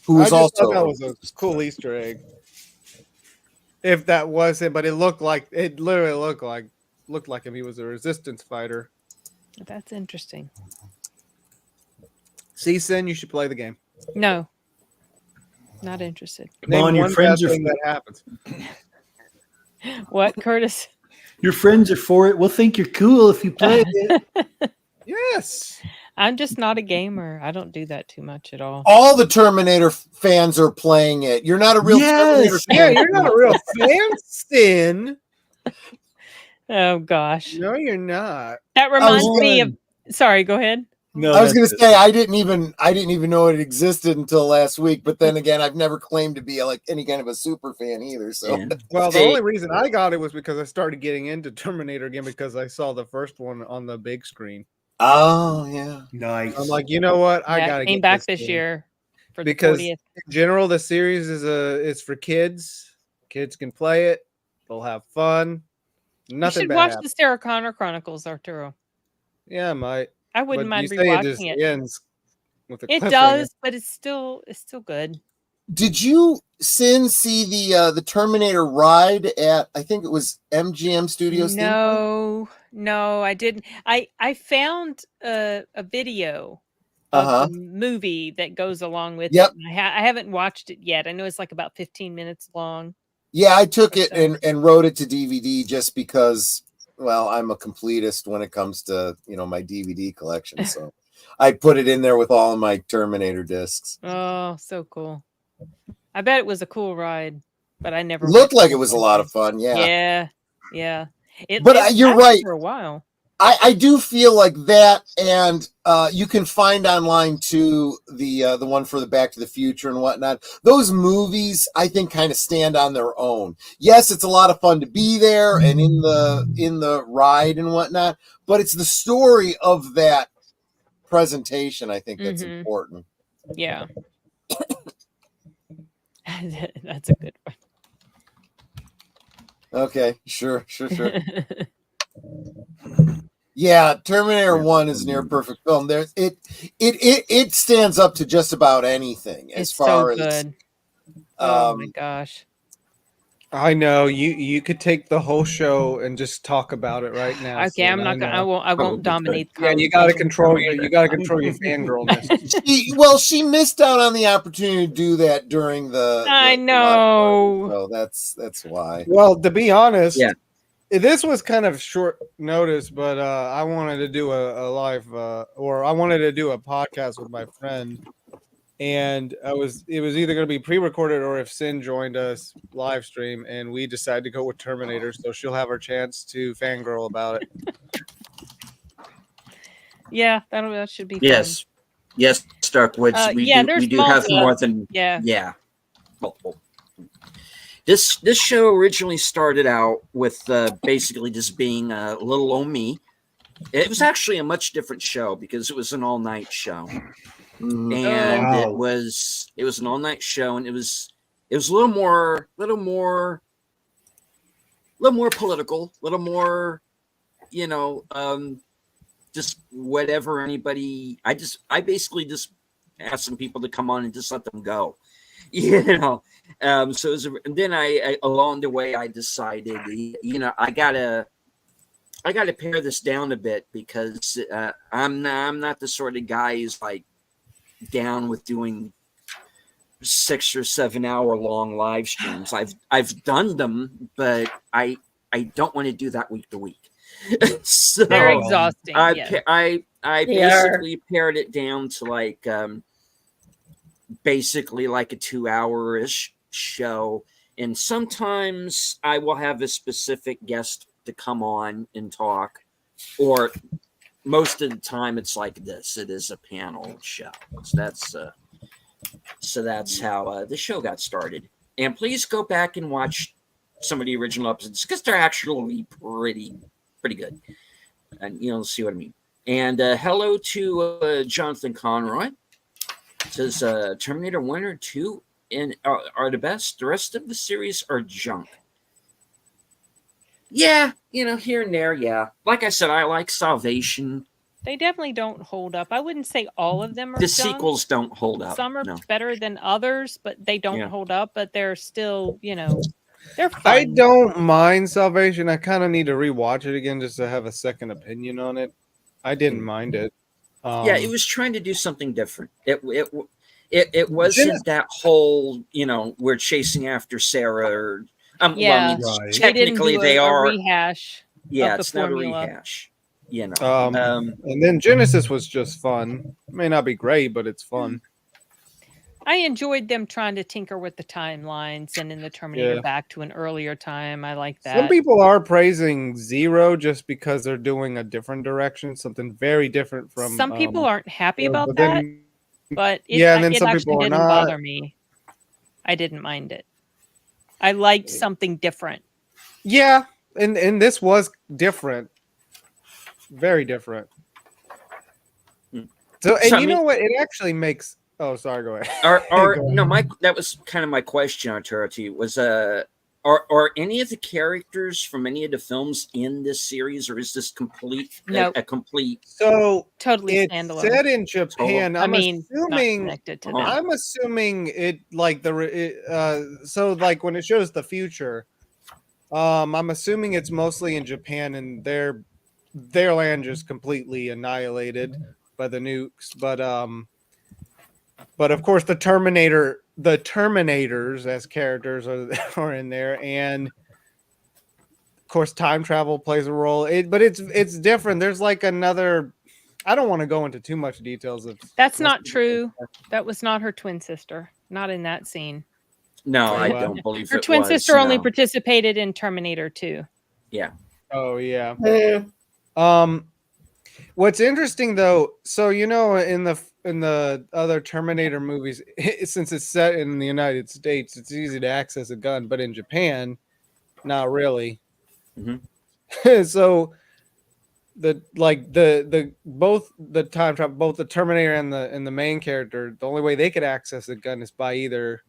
who I was just also thought that was a cool Easter egg. If that was him, but it literally looked like him. He was a resistance fighter. That's interesting. See, Sin, you should play the game. No, not interested. on, your one friends bad are- thing that happens. What, Curtis? Your friends are for it. We'll think you're cool if you play it. Yes. I'm just not a gamer. I don't do that too much at all. all the Terminator fans are playing it. You're not a real Terminator Yes. fan. Yeah, you're not a real fan, Sin. Oh gosh, No, you're not. that reminds was me of. Sorry, go ahead. No, I was going to that's say I didn't even know it existed until last week. But then again, I've never claimed to be like any kind of a super fan either. So Yeah. Well, the Hey. only reason I got it was because I started getting into Terminator again because I saw the first one on the big screen. oh yeah, nice. I'm like, you know what? I Yeah, gotta it came get back this game. year for Because- the 40th. In general, the series is for kids. Kids can play it. They'll have fun. You Nothing should bad watch happens. the Sarah Connor Chronicles, Arturo. Yeah, I might. I wouldn't But mind you say it just rewatching it. ends with a It cliffhanger. does, but it's still good. Did you see the Terminator ride at, I think it was MGM Studios? theme park? No, I didn't. I found a video of Uh-huh. the movie that goes along with Yep. it. And I haven't watched it yet. I know it's like about 15 minutes long. Yeah, I took Or it so. and wrote it to DVD just because, well, I'm a completist when it comes to, my DVD collection. So I put it in there with all of my Terminator discs. Oh, so cool. I bet it was a cool ride, but I never Looked went like to it was a one. lot of fun. Yeah. Yeah. But It you're lasted right. for a while. I do feel like that, and you can find online too the one for the Back to the Future and whatnot. Those movies, I think, kind of stand on their own. Yes, it's a lot of fun to be there and in the ride and whatnot, but it's the story of that presentation, I think, that's Mhm. important. Yeah. That's a good Okay, sure. one. Yeah, Terminator 1 is a near perfect film. There's it stands up to just about anything as It's so far as good. Oh my um gosh. I know you could take the whole show and just talk about it right now. Okay, I'm Sin, not gonna. I know. won't. I won't Probably dominate the Yeah, you got to conversation. control your fangirlness. she missed out on the opportunity to do that during the I the watch know. party, so that's why. Well, to be honest, Yeah. this was kind of short notice, but I wanted to do a live or I wanted to do a podcast with my friend, and it was either going to be pre-recorded or if Sin joined us live stream, and we decided to go with Terminator, so she'll have her chance to fangirl about it. Yeah, that should be fun. Yes. Yes, Starkwoods. Yeah, we there's do have multiple. more than Yeah. multiple. This show originally started out with basically just being a little old me. It was actually a much different show because it was an all night show, Mhm. and Wow. it was an all night show, and it was a little more political, a little more, just whatever anybody. I basically just asked some people to come on and just let them go. So and then I along the way I decided, I gotta pare this down a bit because I'm not the sort of guy who's like down with doing 6 or 7 hour long live streams. I've done them, but I don't want to do that week to week. So They're exhausting. I Yes. I They are. basically pared it down to like basically like a 2-hour-ish show, and sometimes I will have a specific guest to come on and talk, or most of the time it's like this. It is a panel show. So that's how the show got started. And please go back and watch some of the original episodes because they're actually pretty good, and you'll see what I mean. And hello to Jonathan Conroy. It says Terminator 1 or 2 are the best. The rest of the series are junk. Yeah, here and there, yeah. Like I said, I like Salvation. They definitely don't hold up. I wouldn't say all of them are The junk. sequels don't hold up. Some are no. better than others, but they don't Yeah. hold up. But they're still, they're fun. I don't mind Salvation. I kind of need to rewatch it again just to have a second opinion on it. I didn't mind it. Yeah, it was trying to do something different. It wasn't that whole, we're chasing after Sarah. Or, Yeah. Right. They didn't technically do they a are. rehash. Yeah, of the it's not a formula. rehash. And then Genesis was just fun. It may not be great, but it's fun. I enjoyed them trying to tinker with the timelines and in the Terminator Yeah. back to an earlier time. I like that. Some people are praising Zero just because they're doing a different direction, something very different from. Some people aren't happy about but that, then- but it, Yeah, and then it some actually people are didn't not. bother me. I didn't mind it. I liked something different. Yeah, and this was different, very different. Hmm. So, and So, I you mean- know what? It actually makes. Oh, sorry. Go ahead. That Go was kind of my question, Arturo, to you was Are any of the characters from any of the films in this series, or is this complete Nope. a complete? So Totally it's standalone. set in Japan. I mean, not assuming connected to Oh. them. I'm assuming it like so like when it shows the future, I'm assuming it's mostly in Japan and their land just completely annihilated by the nukes. But of course the Terminators as characters are in there, and of course time travel plays a role. But it's different. There's like another. I don't want to go into too much details of. That's not true. That was not her twin sister. Not in that scene. No, I What? don't believe Her it twin was, sister only no. participated in Terminator 2. Oh yeah. Mm. What's interesting though, so in the other Terminator movies, since it's set in the United States, it's easy to access a gun, but in Japan, not really. Mhm. So both the time travel, both the Terminator and the main character, the only way they could access a gun is by either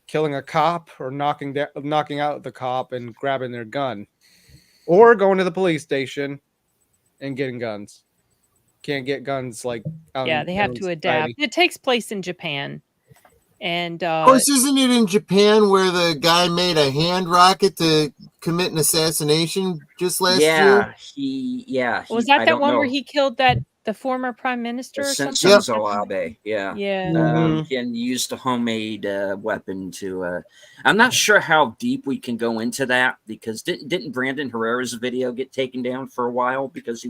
killing a cop or knocking out the cop and grabbing their gun, or going to the police station and getting guns. Can't get guns like out Yeah, in they have in to society. adapt. It takes place in Japan. And Of course, isn't it in Japan where the guy made a hand rocket to commit an assassination just last year? was I that don't one where know. he killed the former prime minister or something? Shinzo Abe? Yeah. Yeah. And used a homemade weapon to. I'm not sure how deep we can go into that, because didn't Brandon Herrera's video get taken down for a while because he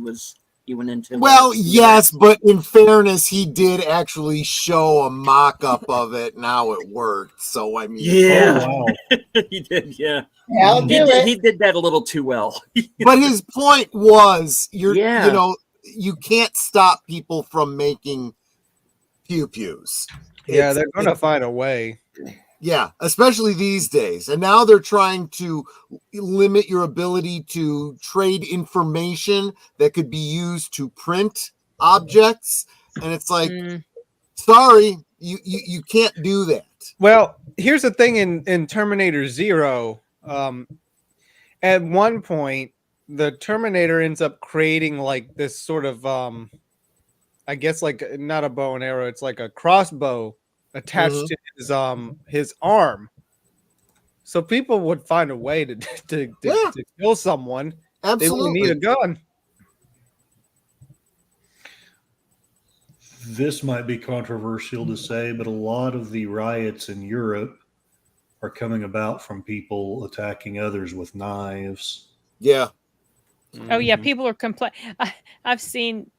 went into? Well, yes, but in fairness, he did actually show a mock-up of it and how it worked. So I mean, Yeah. Oh, wow. he did. Yeah, I'll he do did, it. he did that a little too well. but his point was, Yeah. you can't stop people from making pew-pews. Yeah, It's- they're gonna find a way. Yeah, especially these days. And now they're trying to limit your ability to trade information that could be used to print objects. And it's like, Mm. sorry, you can't do that. Well, here's the thing in Terminator Zero. At one point, the Terminator ends up creating like this sort of I guess like not a bow and arrow, it's like a crossbow attached Mhm. to his arm. So people would find a way to Yeah. to kill someone. They Absolutely. wouldn't need a gun. This might be controversial to say, but a lot of the riots in Europe are coming about from people attacking others with knives. Yeah. Oh yeah, Mhm. people are I've seen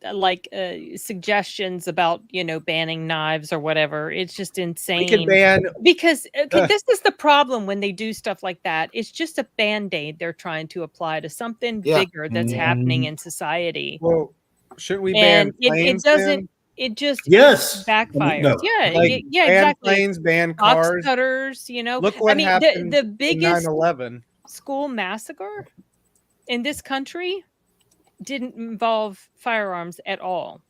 suggestions about banning knives or whatever. It's just We insane. could ban. Because Ugh. this is the problem when they do stuff like that. It's just a band-aid they're trying to apply to something Yeah. bigger that's happening in society. Well, shouldn't we ban And it planes? doesn't. It just Yes. backfires. No. Yeah, Like yeah, ban exactly. planes, ban Box cars. cutters. Look what I mean, happened the in biggest 9/11. school massacre in this country didn't involve firearms at all.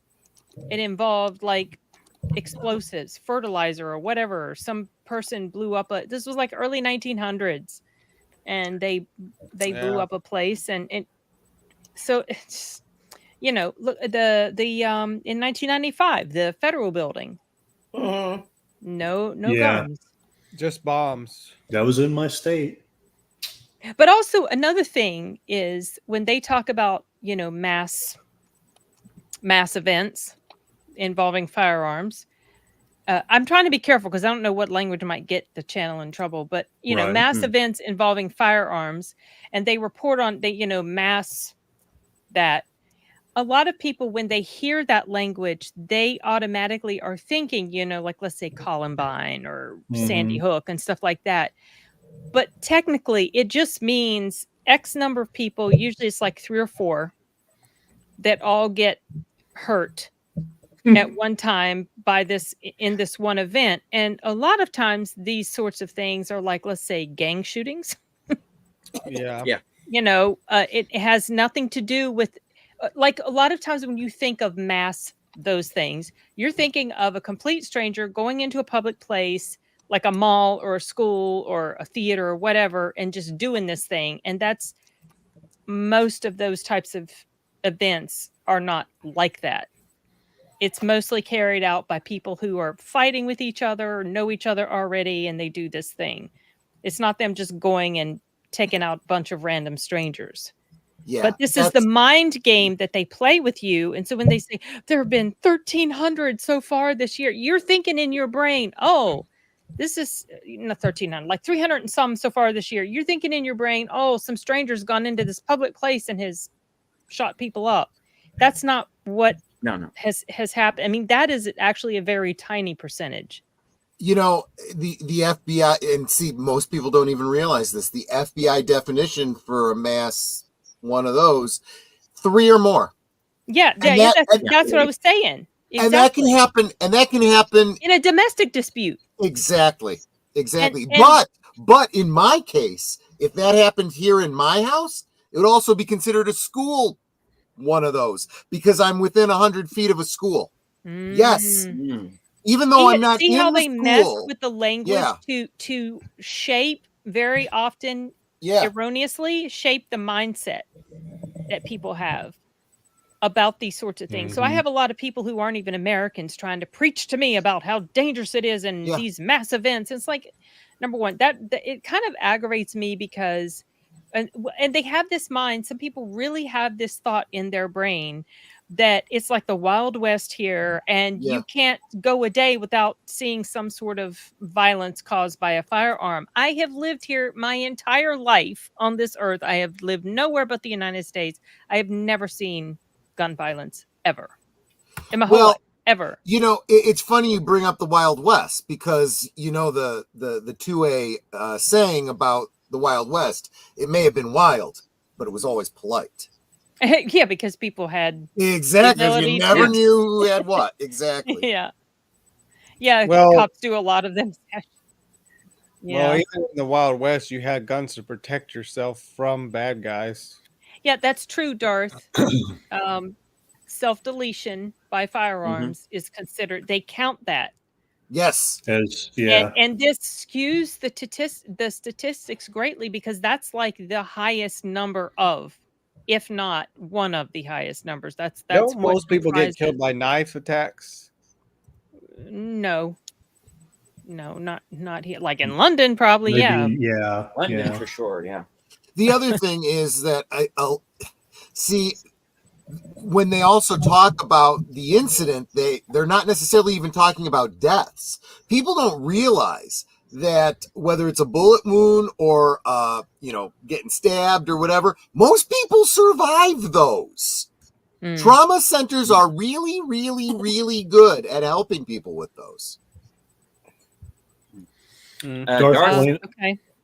It involved like explosives, fertilizer, or whatever. Some person blew up this was like early 1900s, and they blew Yeah. up a place, and so it's look the in 1995 the federal building, Mhm. no Yeah. guns. Just bombs. That was in my state. But also another thing is when they talk about mass events involving firearms. I'm trying to be careful because I don't know what language might get the channel in trouble. But Right. mass Mhm. events involving firearms, and they report on mass that. A lot of people, when they hear that language, they automatically are thinking, like let's say Columbine or Sandy Hook and stuff like that. But technically, it just means X number of people, usually it's like 3 or 4, that all get hurt at one time in this one event. And a lot of times these sorts of things are like, let's say, gang shootings. Yeah. Yeah. It has nothing to do with like a lot of times when you think of mass those things, you're thinking of a complete stranger going into a public place, like a mall or a school or a theater or whatever and just doing this thing. And that's most of those types of events are not like that. It's mostly carried out by people who are fighting with each other, know each other already, and they do this thing. It's not them just going and taking out a bunch of random strangers. Yeah, But this is the mind game that they play with you. And so when they say there have been 1,300 so far this year, you're thinking in your brain, oh, this is not 1,300, like 300 and some so far this year. You're thinking in your brain, oh, some stranger's gone into this public place and has shot people up. That's not what No. has happened. I mean, that is actually a very tiny percentage. You know, the FBI, and see, most people don't even realize this. The FBI definition for a mass one of those, 3 or more. Yeah, that's what I was saying. Exactly. And that can happen in a domestic dispute. Exactly. And, but in my case, if that happened here in my house, it would also be considered a school one of those because I'm within 100 feet of a school. Yes. Even though I'm not in how the they school, mess with the language to shape very often erroneously shape the mindset that people have about these sorts of things. So I have a lot of people who aren't even Americans trying to preach to me about how dangerous it is and these mass events. It's like, number one, that it kind of aggravates me because and they have this mind. Some people really have this thought in their brain that it's like the Wild West here, and you can't go a day without seeing some sort of violence caused by a firearm. I have lived here my entire life on this earth. I have lived nowhere but the United States. I have never seen gun violence ever in my whole life, ever. You know, it's funny you bring up the Wild West because, you know, the 2A saying about the Wild West, it may have been wild, but it was always polite. Yeah, because people had exactly. You never knew who had what. Exactly. Yeah. Well, cops do a lot of them. Well, even in the Wild West, you had guns to protect yourself from bad guys. Yeah, that's true, Darth. Self-deletion by firearms is considered. They count that. Yes. And this skews the statistics greatly because that's like the highest number of, if not one of the highest numbers. That's most people get killed by knife attacks. Mm. No, not here. Like in London, probably. London for sure. Yeah. The other thing is that I'll see when they also talk about the incident, they're not necessarily even talking about deaths. People don't realize that whether it's a bullet wound or getting stabbed or whatever, most people survive those. Trauma centers are really, really, really good at helping people with those.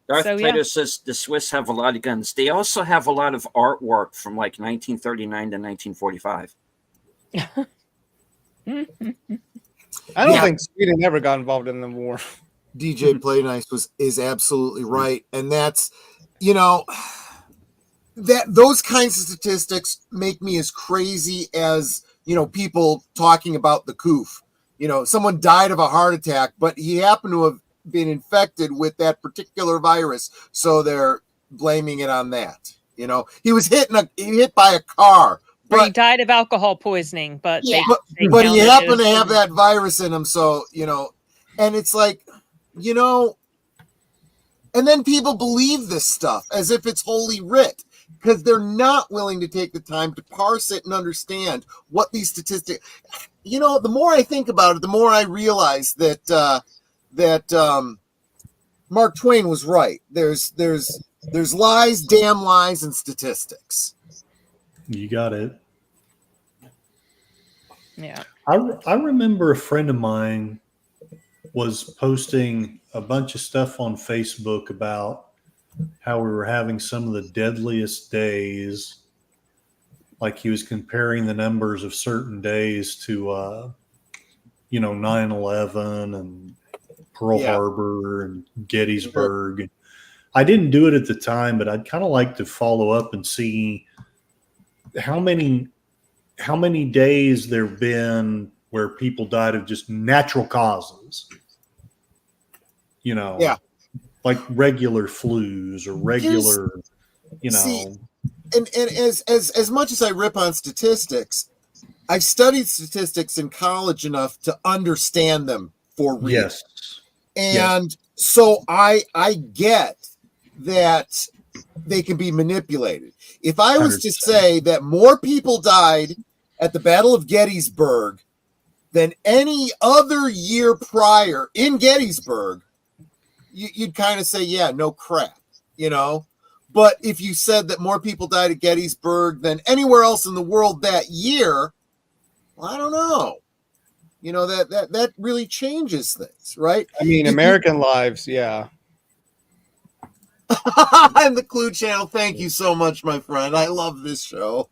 Darth Plato says the Swiss have a lot of guns. They also have a lot of artwork from like 1939 to 1945. I don't think Sweden ever got involved in the war. DJ Play Nice is absolutely right. And that's, that those kinds of statistics make me as crazy as, people talking about the coof. Someone died of a heart attack, but he happened to have been infected with that particular virus, so they're blaming it on that. He was hit by a car, but he died of alcohol poisoning. But he happened to have that virus in him, so and it's like, and then people believe this stuff as if it's holy writ because they're not willing to take the time to parse it and understand what these statistics. The more I think about it, the more I realize that Mark Twain was right. There's lies, damn lies, and statistics. You got it. Yeah. I remember a friend of mine was posting a bunch of stuff on Facebook about how we were having some of the deadliest days. Like he was comparing the numbers of certain days to, 9/11 and Pearl Harbor and Gettysburg. I didn't do it at the time, but I'd kind of like to follow up and see how many days there've been where people died of just natural causes. you know, Yeah. like regular flus or regular, you know. See, and as much as I rip on statistics, I've studied statistics in college enough to understand them for real. Yes. And so I get that they can be manipulated. If I was to 100%. say that more people died at the Battle of Gettysburg than any other year prior in Gettysburg, you'd kind of say, yeah, no crap, you know? But if you said that more people died at Gettysburg than anywhere else in the world that year, well, I don't know. You know, that really changes things, right? I mean, American lives, yeah. And the Clue Channel, thank you so much, my friend. I love this show.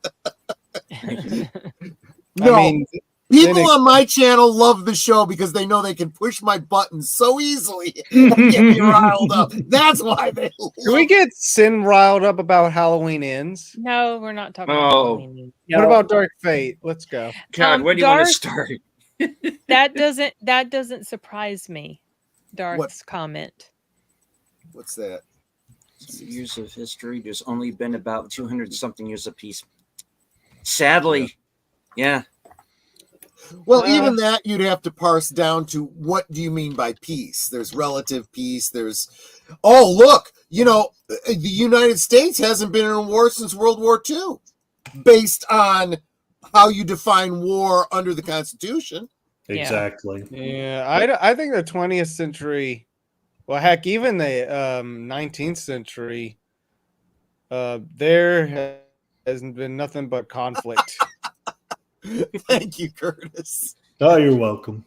No, I mean, people on my channel love the show because they know they can push my buttons so easily and get me riled up. That's why they love can we get Sin riled up about Halloween Ends? No, we're not talking Oh. about Halloween. What about Dark Fate? Let's go. God, where do you want Darth- to start? That doesn't surprise me. Darth's comment. What's that? Years of history. There's only been about 200 something years of peace. Sadly, yeah. Well, even that you'd have to parse down to what do you mean by peace? There's relative peace. There's, oh, look, you know, the United States hasn't been in a war since World War II based on how you define war under the Constitution. Yeah. Exactly. Yeah, I think the 20th century, well, heck, even the 19th century, there has been nothing but conflict. Thank you, Curtis. Oh, you're welcome.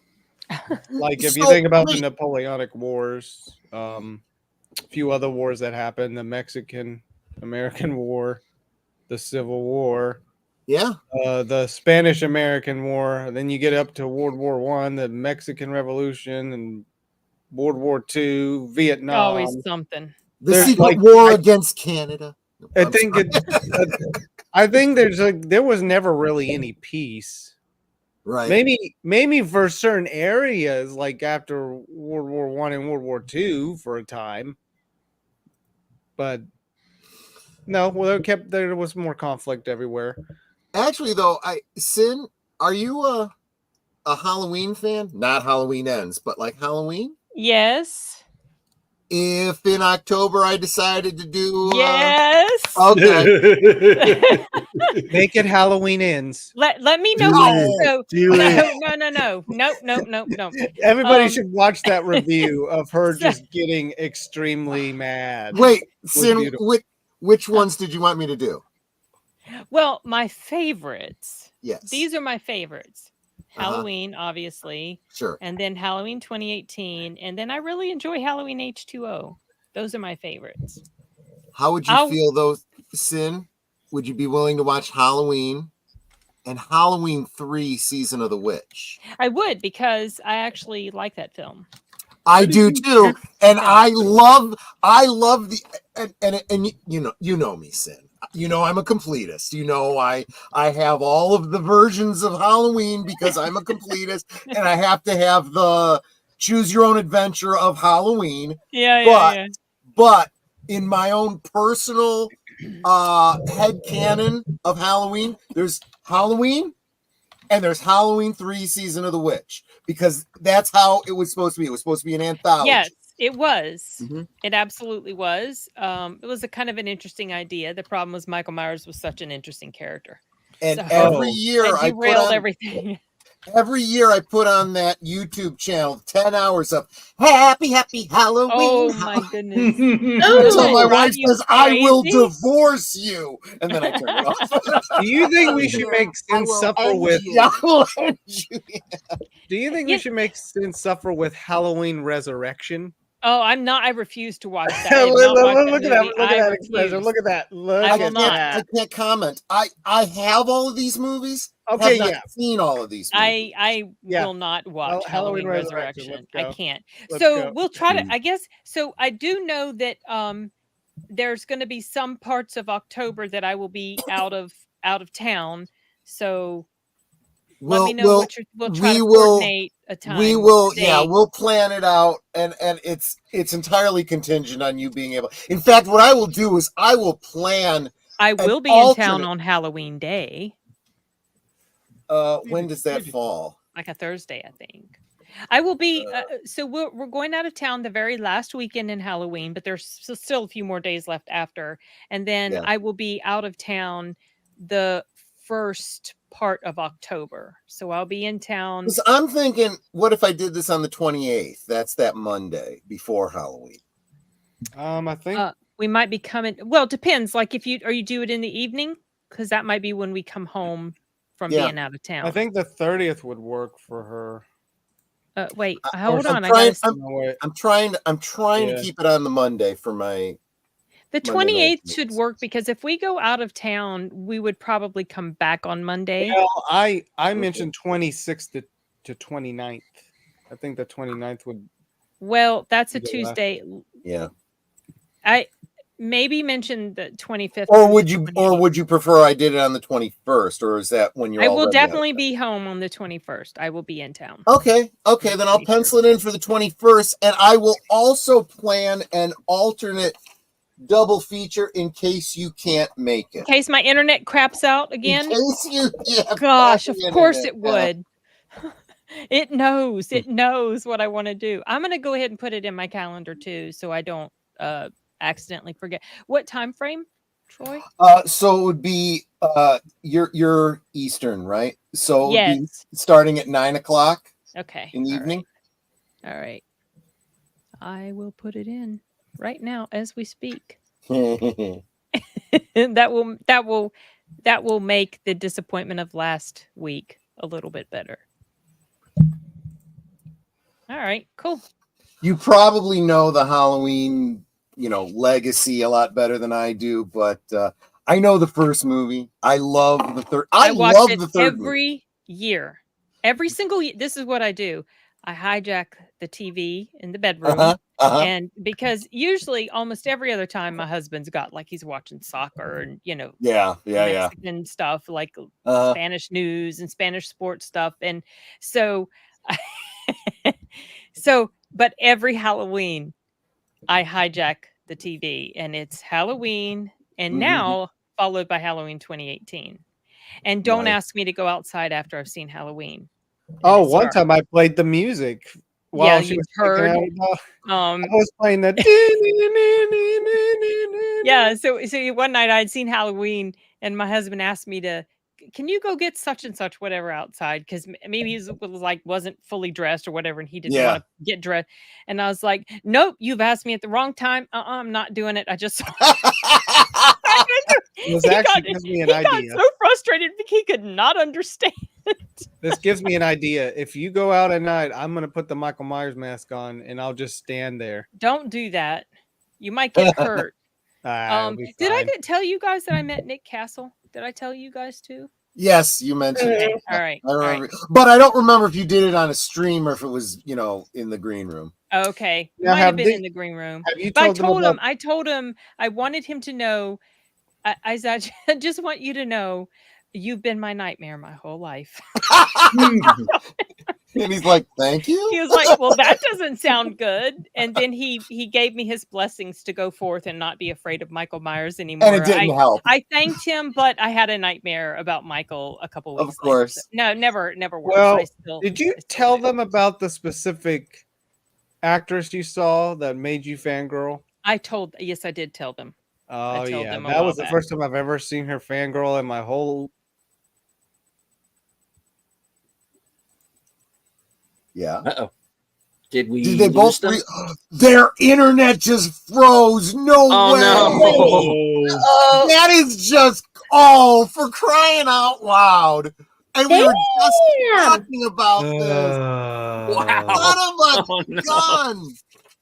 Like if you So, think about the wait. Napoleonic Wars, a few other wars that happened, the Mexican-American War, the Civil War, Yeah. the Spanish-American War. Then you get up to World War One, the Mexican Revolution, and World War II, Vietnam. Always something. The There's secret like- war against Canada. I think I think there was never really any peace. Right. Maybe for certain areas, like after World War One and World War II, for a time. But no, well, there was more conflict everywhere. Actually, though, Sin, are you a Halloween fan? Not Halloween Ends, but like Halloween? Yes. If in October I decided to do Yes. okay. Make it Halloween Ends. Let me know. No. So, Do it. no. Everybody Um, should watch that review of her So- just getting extremely mad. Wait, Sin, beautiful. which ones did you want me to do? Well, my favorites. Yes. These are my favorites. Uh-huh. Halloween, obviously, Sure. and then Halloween 2018, and then I really enjoy Halloween H2O. Those are my favorites. How would you I'll- feel though, Sin? Would you be willing to watch Halloween and Halloween 3 Season of the Witch? I would, because I actually like that film. I do too. And Yeah. I love the and you know me, Sin. You know I'm a completist. You know I have all of the versions of Halloween because I'm a completist and I have to have the choose your own adventure of Halloween. Yeah, But- But in my own personal head canon of Halloween, there's Halloween and there's Halloween 3 Season of the Witch, because that's how it was supposed to be. It was supposed to be an anthology. Yes, it was. Mhm. It absolutely was. It was a kind of an interesting idea. The problem was Michael Myers was such an interesting character. And So- every year It I put derailed on, everything. every year I put on that YouTube channel 10 hours of happy Halloween. Oh my goodness. Until my Drive wife you says, I will crazy? divorce you. And then I turn it off. Do you think we should make I Sin will suffer end with? you. I will end you. Do you think Yeah. we should make Sin suffer with Halloween Resurrection? Oh, I'm not. I refuse to watch that. I have not watched Look at that that! movie. Look at I that expression! refuse. Look at that! Look I will at not. I that! can't comment. I have all of these movies. Okay, have not yeah. seen all of these movies. I Yeah. will not watch Halloween Halloween Resurrection, Resurrection. let's I go. can't. Let's So go. we'll try to. I guess. So I do know that there's going to be some parts of October that I will be out of town. So Let me know what we'll try to coordinate a time. We will, date. yeah, we'll plan it out, and it's entirely contingent on you being able. In fact, what I will do is I will plan. I will be in town on Halloween Day. When does that fall? Like a Thursday, I think. I will be. So we're going out of town the very last weekend in Halloween, but there's still a few more days left after, and then I will be out of town the first part of October. So I'll be in town. I'm thinking, what if I did this on the 28th? That's that Monday before Halloween. I think we might be coming. Well, it depends. Like if you do it in the evening, because that might be when we come home from being out of town. I think the 30th would work for her. Wait, hold on. I'm trying to keep it on the Monday for my. The 28th should work because if we go out of town, we would probably come back on Monday. Well, I mentioned 26th to 29th. I think the 29th would. Well, that's a Tuesday. Yeah. I maybe mentioned the 25th. Or would you prefer I did it on the 21st, or is that when you're? I will definitely be home on the 21st. I will be in town. Okay, then I'll pencil it in for the 21st, and I will also plan an alternate double feature in case you can't make it. In case my internet craps out again. In case you, gosh, of course it would. It knows what I want to do. I'm going to go ahead and put it in my calendar too, so I don't accidentally forget. What time frame, Troy? So it would be you're Eastern, right? So it would be starting at 9:00. Okay. In the evening. All right. I will put it in right now as we speak. that will make the disappointment of last week a little bit better. All right, cool. You probably know the Halloween, legacy a lot better than I do, but I know the first movie. I love the third. I watch love it the third every year. Every single year. This is what I do. I hijack the TV in the bedroom. And because usually almost every other time my husband's got like he's watching soccer and Mexican stuff like Spanish news and Spanish sports stuff. And so but every Halloween I hijack the TV and it's Halloween and now followed by Halloween 2018. And don't ask me to go outside after I've seen Halloween. Oh, one time I played the music while she was heard. I was playing that. Yeah, so one night I'd seen Halloween, and my husband asked me can you go get such and such whatever outside? Because maybe he wasn't fully dressed or whatever, and he didn't want to get dressed. And I was like, nope, you've asked me at the wrong time. I'm not doing it. I just. This actually gives me an idea. He got so frustrated because he could not understand. This gives me an idea. If you go out at night, I'm going to put the Michael Myers mask on and I'll just stand there. Don't do that. You might get hurt. Did I tell you guys that I met Nick Castle? Did I tell you guys too? Yes, you mentioned it. All right. I remember. Right. But I don't remember if you did it on a stream or if it was, in the green room. Okay. Might have been in the green room. I told him I wanted him to know. I just want you to know you've been my nightmare my whole life. And he's like, thank you. He was like, well, that doesn't sound good. And then he gave me his blessings to go forth and not be afraid of Michael Myers anymore. And it didn't help. I thanked him, but I had a nightmare about Michael a couple weeks Of course. later. No, never worked. Well, did you tell them about the specific actress you saw that made you fangirl? Yes, I did tell them. Oh, yeah. That was the first time I've ever seen her fangirl in my whole. Yeah. Uh-oh. Did they both their internet just froze? No way. No. That is just for crying out loud. And we were just talking about this. Wow. Son of a gun.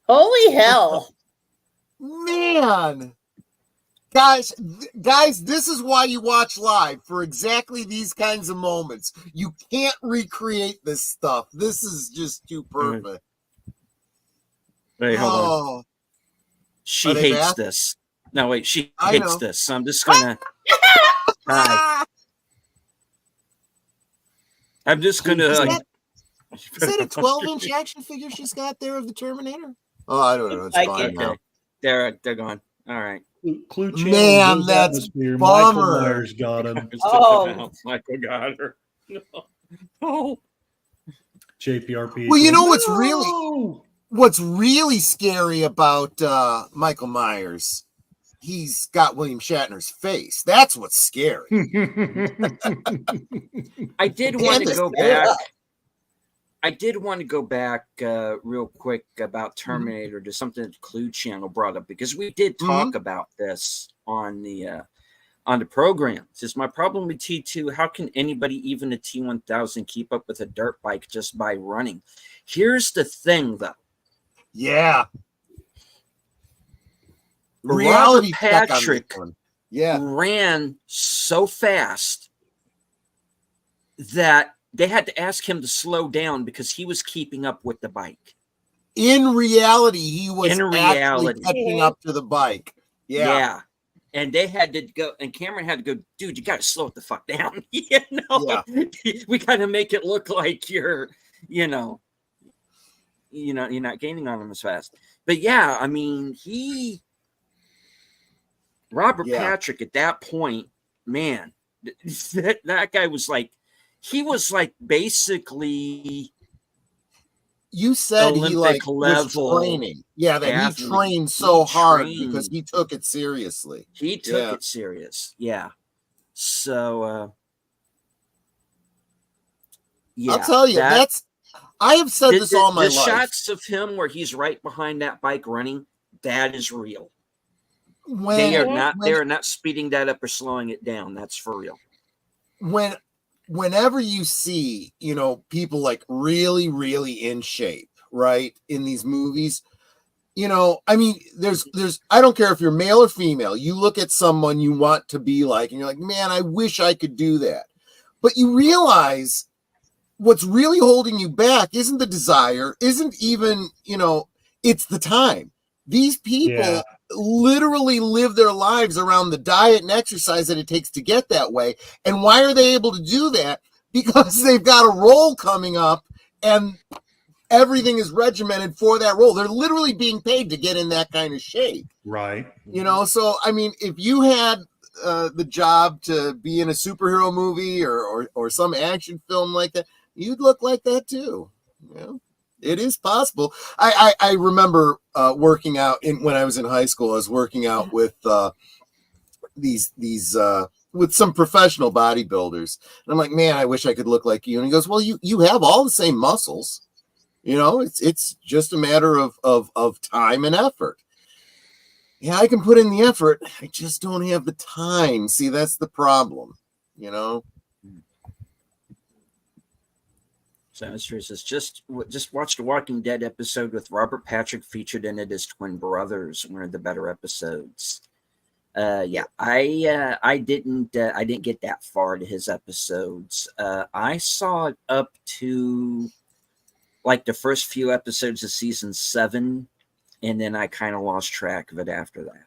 Holy hell. Man. Guys, this is why you watch live, for exactly these kinds of moments. You can't recreate this stuff. This is just too perfect. Wait, hold on. She hates this. No, wait, she hates this. So I'm just gonna. Hi. I'm just gonna. Is that a 12-inch action figure she's got there of the Terminator? Oh, I don't know. It's Like gone it. now. They're gone. All right. Clue Channel. Man, Blues that's Atmosphere, bummer. Michael Myers got him. Oh. Michael got her. No. JPRP. Well, you know No! what's really scary about Michael Myers? He's got William Shatner's face. That's what's scary. I did And want to the go stand back. up. I did want to go back real quick about Terminator to something that Clue Channel brought up, because we did talk about this on the program. Says my problem with T2, how can anybody, even a T1000, keep up with a dirt bike just by running? Here's the thing, though. Yeah. Robert Reality check on this Patrick one. Yeah. ran so fast that they had to ask him to slow down because he was keeping up with the bike. In reality, he was In actually reality. catching up to the bike. Yeah. And they had to go, and Cameron had to go, dude, you got to slow it the fuck down. We got to make it look like you're not gaining on him as fast. But yeah, I mean, Robert Patrick at that point, man, that guy was like, he was like basically. You said he Olympic was level training. Yeah, that athlete. he trained so hard trained. because he took it seriously. He took it serious. Yeah. So, yeah. I'll tell you, I have said this all my the life. shots of him where he's right behind that bike running, that is real. When, they are not speeding that up or slowing it down. That's for real. Whenever you see, people like really, really in shape, right, in these movies, I mean, there's, I don't care if you're male or female, you look at someone you want to be like, and you're like, man, I wish I could do that. But you realize what's really holding you back isn't the desire, isn't even, it's the time. These people literally live their lives around the diet and exercise that it takes to get that way. And why are they able to do that? Because they've got a role coming up and everything is regimented for that role. They're literally being paid to get in that kind of shape. Right. So, I mean, if you had the job to be in a superhero movie or some action film like that, you'd look like that too. It is possible. I remember working out when I was in high school. I was working out with these with some professional bodybuilders, and I'm like, man, I wish I could look like you. And he goes, well, you have all the same muscles. It's just a matter of time and effort. Yeah, I can put in the effort. I just don't have the time. See, that's the problem. Says just watched a Walking Dead episode with Robert Patrick featured in it as twin brothers. One of the better episodes. I didn't get that far to his episodes. I saw it up to like the first few episodes of season 7, and then I kind of lost track of it after that.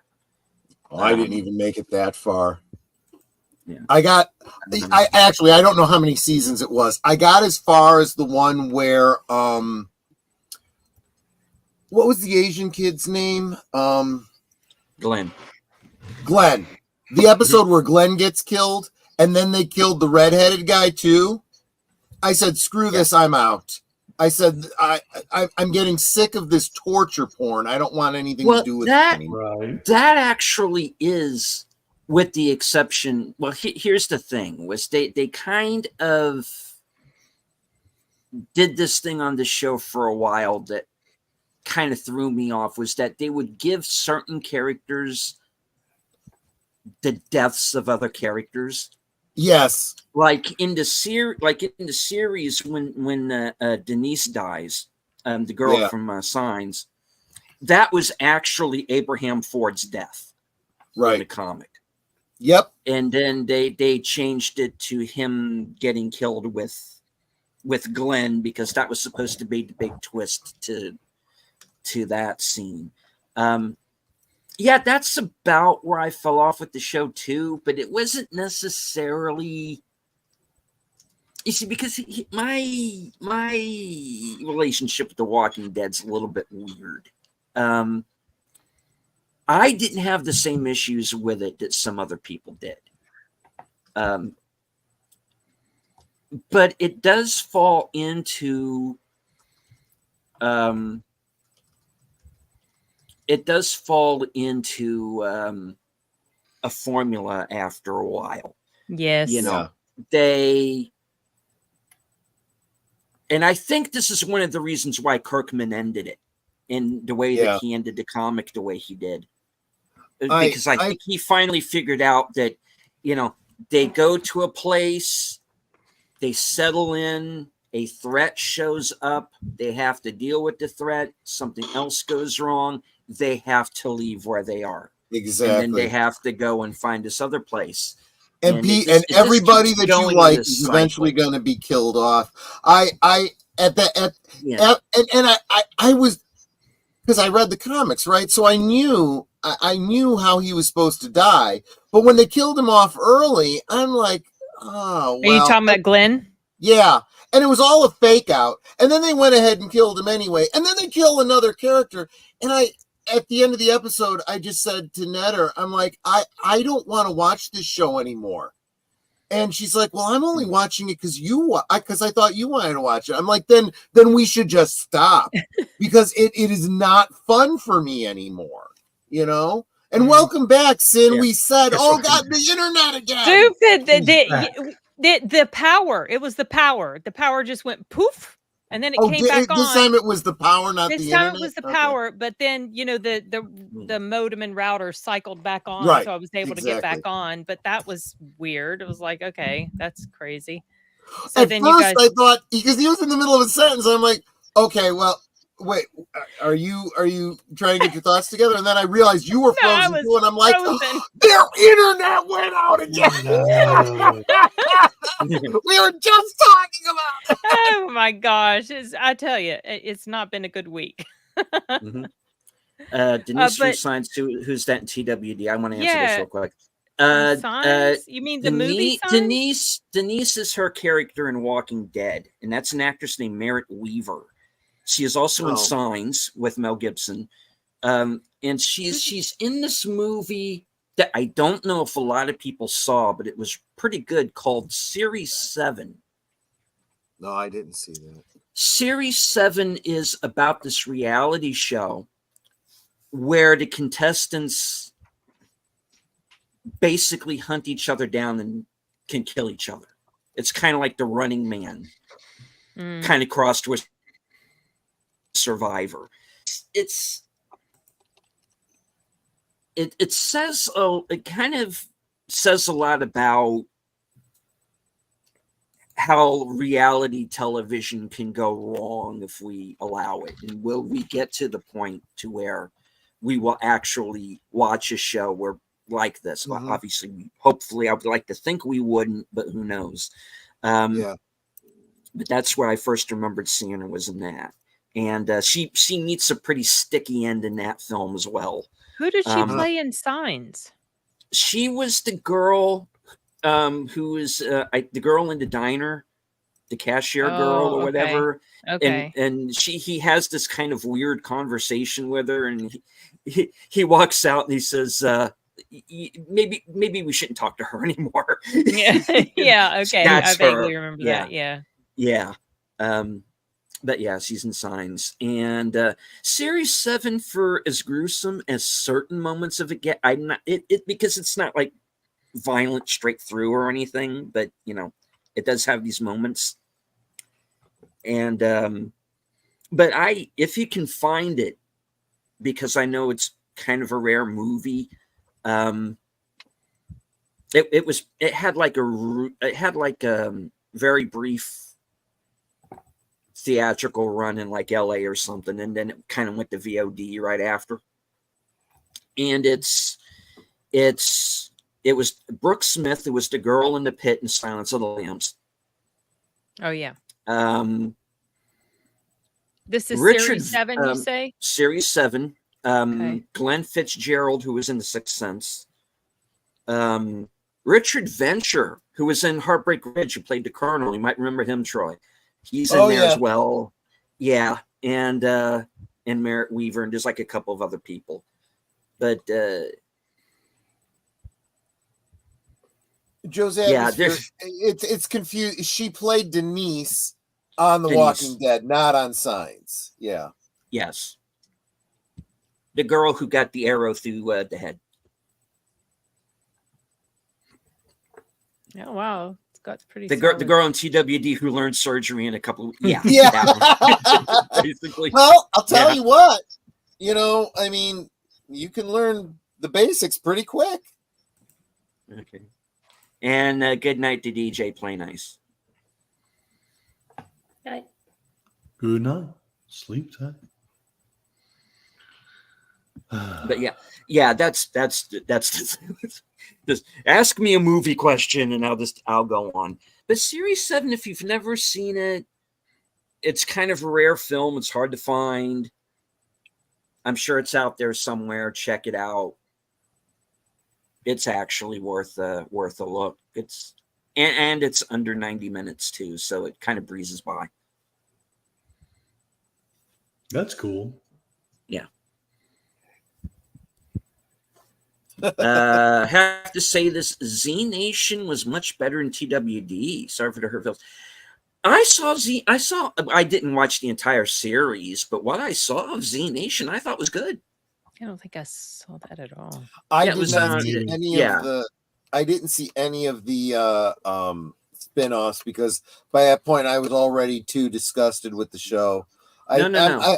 I didn't even make it that far. Yeah. I don't know how many seasons it was. I got as far as the one where what was the Asian kid's name? Glenn. The episode where Glenn gets killed and then they killed the redheaded guy too. I said, screw this, I'm out. I said, I'm getting sick of this torture porn. I don't want anything to do with it anymore. Right. That actually is, with the exception, well, here's the thing, was they kind of did this thing on the show for a while that kind of threw me off, was that they would give certain characters the deaths of other characters. Yes. Like in the series when Denise dies, the girl from Signs, that was actually Abraham Ford's death. Right. In the comic. Yep. And then they changed it to him getting killed with Glenn, because that was supposed to be the big twist to that scene. That's about where I fell off with the show too, but it wasn't necessarily You see, because my relationship with The Walking Dead's a little bit weird. I didn't have the same issues with it that some other people did. But it does fall into a formula after a while. Yes. You know, Yeah. and I think this is one of the reasons why Kirkman ended it in the way Yeah. that he ended the comic the way he did. I- Because I think he finally figured out that, you know, they go to a place, they settle in, a threat shows up, they have to deal with the threat, something else goes wrong, they have to leave where they are. Exactly. And then they have to go and find this other place. and it Pete, just- and it just everybody keeps that going you in like this is eventually cycle. going to be killed off. I was, because I read the comics, right? So I knew how he was supposed to die. But when they killed him off early, I'm like, oh, Are you well, talking about Glenn? yeah. And it was all a fake out. And then they went ahead and killed him anyway. And then they kill another character. And at the end of the episode, I just said to Netter, I'm like, I don't want to watch this show anymore. And she's like, well, I'm only watching it because I thought you wanted to watch it. I'm like, then we should just stop because it is not fun for me anymore, you know? And welcome back, Sin. Yeah. We said, Yes, oh, welcome God, back. the internet again. Stupid. He's back. The power. It was the power. The power just went poof, and then it came back on. This time it was the power, not This the time internet? it was the Okay. power, but then the modem and router cycled back on, Right, so I was able to get back exactly. on. But that was weird. It was like, okay, that's crazy. So At then first, you guys, I thought, because he was in the middle of a sentence, I'm like, okay, well, wait, are you trying to get your thoughts together? And then I realized you were No, I frozen was too, and I'm like, frozen. their internet went out again. No. We were just talking about. Oh my gosh! I tell you, it's not been a good week. Mhm. Denise from but- Science, who's that in TWD? I want to answer Yeah. this real quick. Signs? You mean the movie Signs? Denise is her character in Walking Dead, and that's an actress named Merritt Weaver. She is also in Oh. Signs with Mel Gibson, and she's in this movie that I don't know if a lot of people saw, but it was pretty good, called Series 7. No, I didn't see that. Series 7 is about this reality show where the contestants basically hunt each other down and can kill each other. It's kind of like The Running Man, Mm. kind of crossed with Survivor. It kind of says a lot about how reality television can go wrong if we allow it, and will we get to the point to where we will actually watch a show where like this? Well, Mhm. obviously, hopefully, I would like to think we wouldn't, but who knows? Yeah. But that's where I first remembered seeing her, was in that, and she meets a pretty sticky end in that film as well. Who did she play in Signs? She was the girl who was the girl in the diner, the cashier girl or okay. whatever. Okay. And he has this kind of weird conversation with her, and he walks out and he says, maybe we shouldn't talk to her anymore. Yeah. Yeah. Okay. That's I vaguely her. remember Yeah. that. Yeah. Yeah. But yeah, she's in Signs. And Series 7, for as gruesome as certain moments of it get, I'm not it because it's not like violent straight through or anything, but you know, it does have these moments. And but if you can find it, because I know it's kind of a rare movie, it had like a very brief theatrical run in like LA or something, and then it kind of went to VOD right after. And it was Brooke Smith, who was the girl in the pit in Silence of the Lambs. Oh yeah. This is Richard, Series 7, you say? Series 7. Okay. Glenn Fitzgerald, who was in The Sixth Sense. Richard Venture, who was in Heartbreak Ridge, who played the Colonel. You might remember him, Troy. He's in Oh, there yeah. as well. Yeah, and Merritt Weaver, and there's like a couple of other people. But Joe's Yeah, atmosphere, there's- it's confused. She played Denise on The Denise. Walking Dead, not on Signs. Yeah. yes, the girl who got the arrow through the head. Oh wow, Scott's pretty. The solid. girl in TWD who learned surgery in a couple of Yeah. that one. Basically. Well, I'll tell Yeah. you what. I mean, you can learn the basics pretty quick. Okay. And good night to DJ Play Nice. Right. Good night. Sleep tight. But yeah, that's just ask me a movie question and I'll go on. But Series 7, if you've never seen it, it's kind of a rare film. It's hard to find. I'm sure it's out there somewhere. Check it out. It's actually worth a look. It's and it's under 90 minutes too, so it kind of breezes by. That's cool. Have to say this: Z Nation was much better in TWD. Sorry for the hurt feelings. I didn't watch the entire series, but what I saw of Z Nation, I thought was good. I don't think I saw that at all. I Yeah, it did was not on- see any yeah. of the. I didn't see any of the spin-offs because by that point I was already too disgusted with the show. No.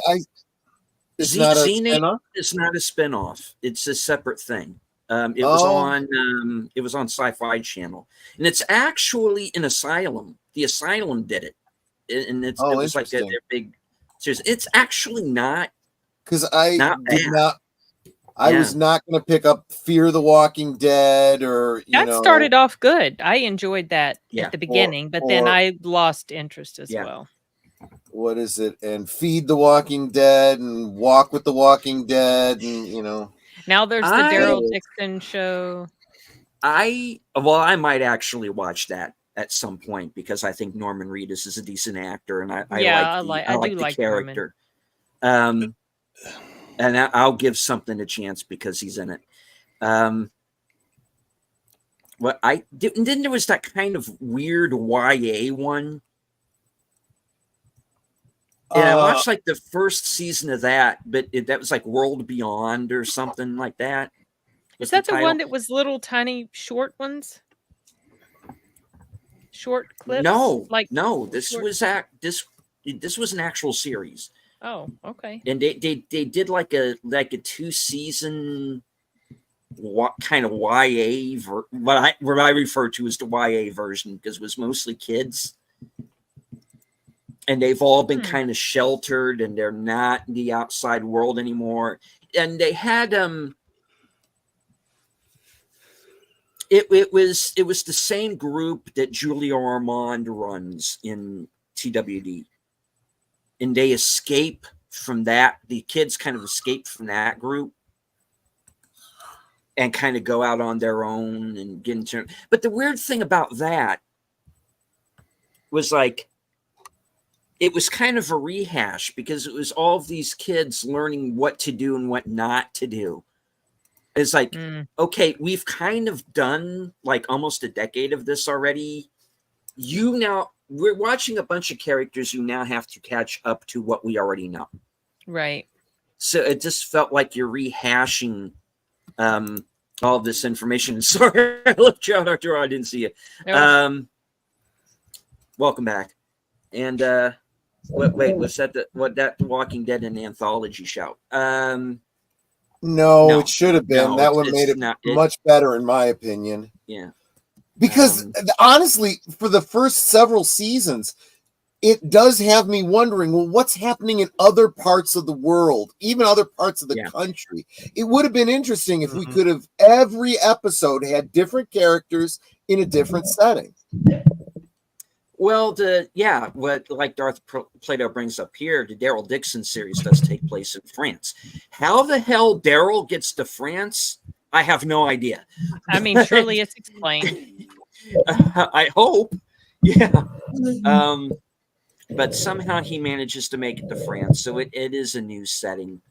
It's Z- not a Z Nation spin-off? It's not a spinoff. It's a separate thing. It was on Sci-Fi Channel, and it's actually an Asylum. The Asylum did it, and it was like their interesting. big series. It's actually not. Because I Not did bad. not. I Yeah. was not going to pick up Fear the Walking Dead or That started off good. I enjoyed that Yeah. at the beginning, but then or- I lost interest as Yeah. well. what is it? And Feed the Walking Dead and Walk with the Walking Dead and Now there's the I- Daryl Dixon show. I might actually watch that at some point because I think Norman Reedus is a decent actor, and I I like do the like Norman. character. And I'll give something a chance because he's in it. What I didn't. Then there was that kind of weird YA one. And I watched like the first season of that, but that was like World Beyond or something like that. Is that the title. one that was little tiny short ones? Short clips? No, like no. This short- was this was an actual series, Oh, okay. and they did like a 2-season kind of YA what I refer to as the YA version because it was mostly kids, and they've all been kind of sheltered and they're not in the outside world anymore, and they had It was the same group that Julia Ormond runs in TWD, and they escape from that. The kids kind of escape from that group and kind of go out on their own and get into. But the weird thing about that was like it was kind of a rehash because it was all of these kids learning what to do and what not to do. It's like, Mm. okay, we've kind of done like almost a decade of this already. We're watching a bunch of characters you now have to catch up to what we already know. Right. So it just felt like you're rehashing all this information. Sorry, I looked you out after I didn't see you. No, Welcome back. And wait, was that that Walking Dead an anthology shout? No, No. it should have been. No, that would it's made it not- much better, in my opinion. Yeah. Because honestly, for the first several seasons, it does have me wondering, well, what's happening in other parts of the world, even other parts of the Yeah. country? It would have been interesting if we Mhm. could have every episode had different characters in a different setting. Well, what like Darth Plato brings up here, the Daryl Dixon series does take place in France. How the hell Daryl gets to France, I have no idea. I mean, surely it's explained. I hope. Yeah. But somehow he manages to make it to France. So it is a new setting.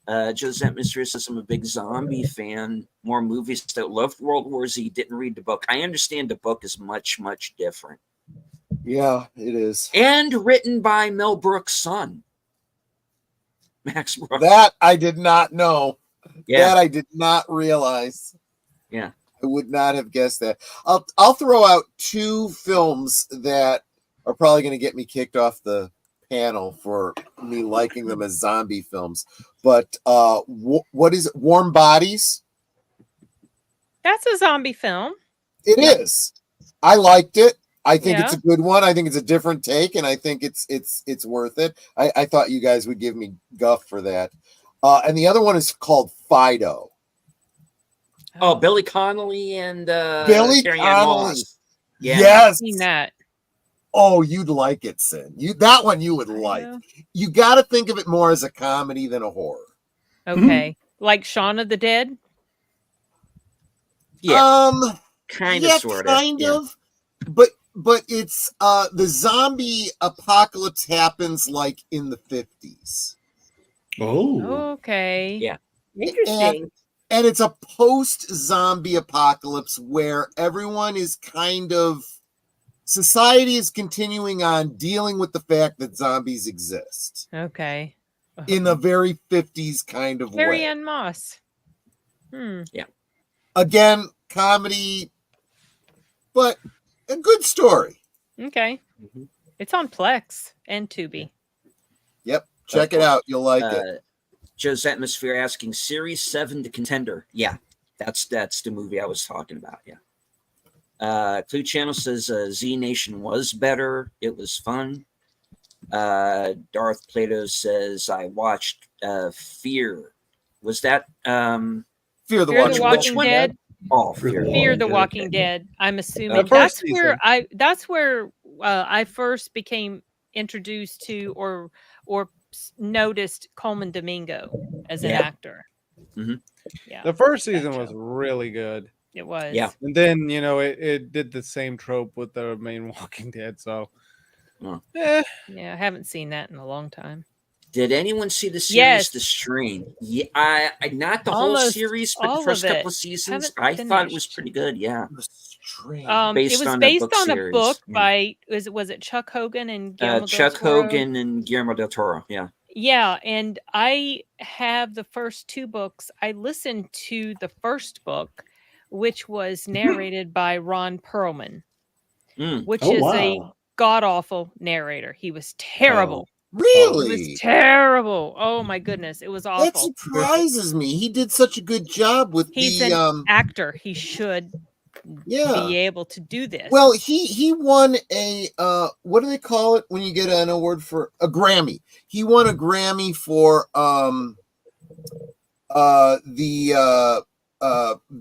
Josette Mystery says, I'm a big zombie fan. More movies that loved World War Z. Didn't read the book. I understand the book is much, much different. Yeah, it is. And written by Mel Brooks' son, Max Brooks. That I did not know. Yeah. That I did not realize. Yeah. I would not have guessed that. I'll throw out two films that are probably going to get me kicked off the panel for me liking them as zombie films. But what is it? Warm Bodies? That's a zombie film. It is. I liked it. I think Yeah. it's a good one. I think it's a different take, and I think it's worth it. I thought you guys would give me guff for that. And the other one is called Fido. Oh, Billy Connolly and Billy Carrie Ann Connolly. Moss. Yeah. Yes. Seen that. Oh, you'd like it, Sin. That one you would like. Yeah. You got to think of it more as a comedy than a horror. Okay. Like Shaun of the Dead? Yeah. Kind of, yeah, sort of. kind Yeah. of. But it's the zombie apocalypse happens like in the 50s. Oh, Okay. Yeah. Interesting. And it's a post-zombie apocalypse where everyone is society is continuing on dealing with the fact that zombies exist Okay. in a very 50s kind of Carrie way. Ann Moss. Again, comedy, but a good story. Okay. Mhm. It's on Plex and Tubi. Yep. Check it out. You'll like it. Joe's Atmosphere asking Series 7 to Contender. Yeah, that's the movie I was talking about. Yeah. Clue Channel says Z Nation was better. It was fun. Darth Plato says I watched Fear. Was that Fear the Fear the Walking Walking Dead. Dead. oh Fear the Fear the Walking Walking Dead. I'm assuming first that's where season. that's where I first became introduced to or noticed Coleman Domingo as an Yeah. actor. The first season was really good. It was. Yeah. And then, it did the same trope with the main Walking Dead. So, Oh. eh, Yeah, I haven't seen that in a long time. Did anyone see the series Yes. The Strain? Yeah, I not the whole Almost series, but all the of first it. couple of seasons. Haven't I thought it was finished. pretty good. Yeah. Strange. Based it was on a based book on a series, book yeah. by was it Chuck Hogan and Guillermo del Chuck Toro? Hogan and Guillermo del Toro. Yeah. Yeah, and I have the first two books. I listened to the first book, which was narrated by Ron Perlman, Mm. which Oh, is a wow. god awful narrator. He was terrible. He Really? was terrible. Oh my goodness, it was That awful. surprises me. He did such a good job with He's the an actor. He should yeah. be able to do this. Well, he won a what do they call it when you get an award for a Grammy? He won a Grammy for the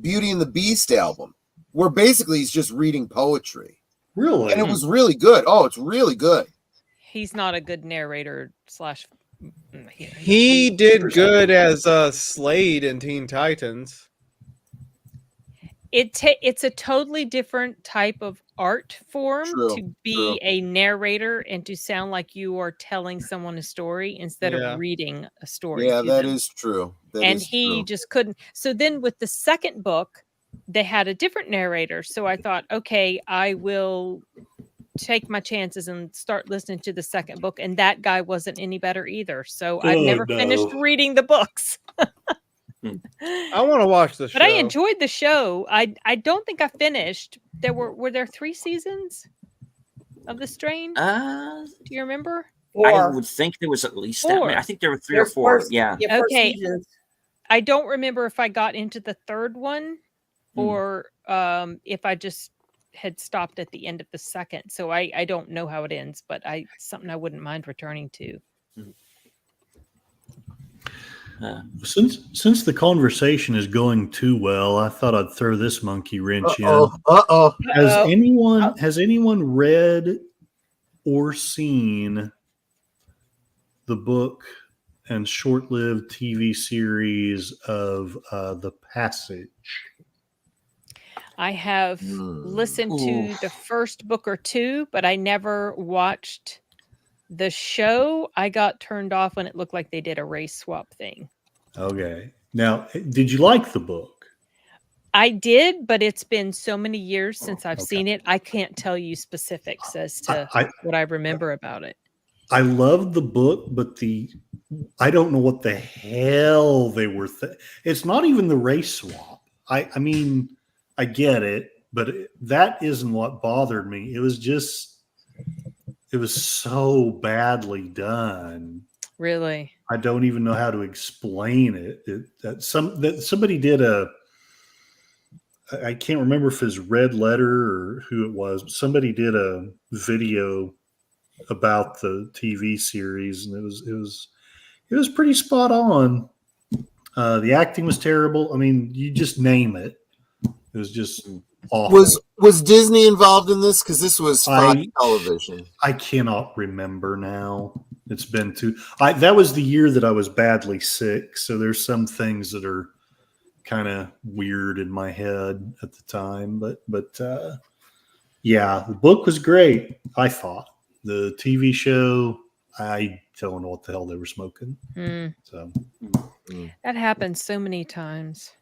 Beauty and the Beast album, where basically he's just reading poetry. really? And it was really good. Oh, it's really good. he's not a good narrator slash. he did good as Slade in Teen Titans. It's a totally different type of art form True, to be true. a narrator and to sound like you are telling someone a story instead Yeah. of reading a story. Yeah, to that them. is true. That And is he true. just couldn't. So then with the second book, they had a different narrator. So I thought, okay, I will take my chances and start listening to the second book. And that guy wasn't any better either. So I've Oh, never finished no. reading the books. I want to watch the show. But I enjoyed the show. I don't think I finished. Were there 3 seasons of The Strain? Do you remember? I Or would think there was at least that many. I 4. think there were 3 or 4. Yeah. First Okay. seasons. I don't remember if I got into the third one Hmm. or if I just had stopped at the end of the second. So I don't know how it ends, but something I wouldn't mind returning to. Since the conversation is going too well, I thought I'd throw this monkey wrench in. Uh-oh. Has anyone read or seen the book and short-lived TV series of The Passage? I have listened to the first book or two, but I never watched the show. I got turned off when it looked like they did a race swap thing. Okay. Now, did you like the book? I did, but it's been so many years since I've okay. seen it. I can't tell you specifics as to I what I remember about it. I loved the book, but I don't know what the hell they were. It's not even the race swap. I mean, I get it, but that isn't what bothered me. It was so badly done. Really? I don't even know how to explain it. Somebody did I can't remember if it's Red Letter or who it was. But somebody did a video about the TV series, and it was pretty spot on. The acting was terrible. I mean, you just name it. It was just awful. Was Disney involved in this? Because this was Fox Television. I cannot remember now. It's been that was the year that I was badly sick. So there's some things that are kind of weird in my head at the time. But yeah, the book was great, I thought. The TV show, I don't know what the hell they were smoking. So that happens so many times.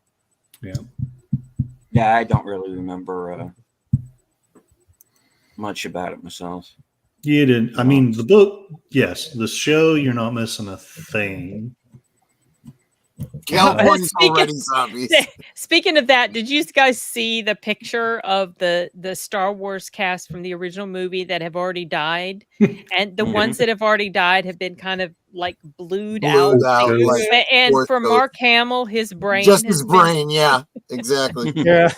Yeah. Yeah, I don't really remember much about it myself. You didn't. I mean, the book, yes. The show, you're not missing a thing. California's already zombies. Speaking of that, did you guys see the picture of the Star Wars cast from the original movie that have already died? And the ones that have already died have been kind of like blued out. Like and for Mark Hamill, his brain. Just his brain, yeah. Exactly. Yeah.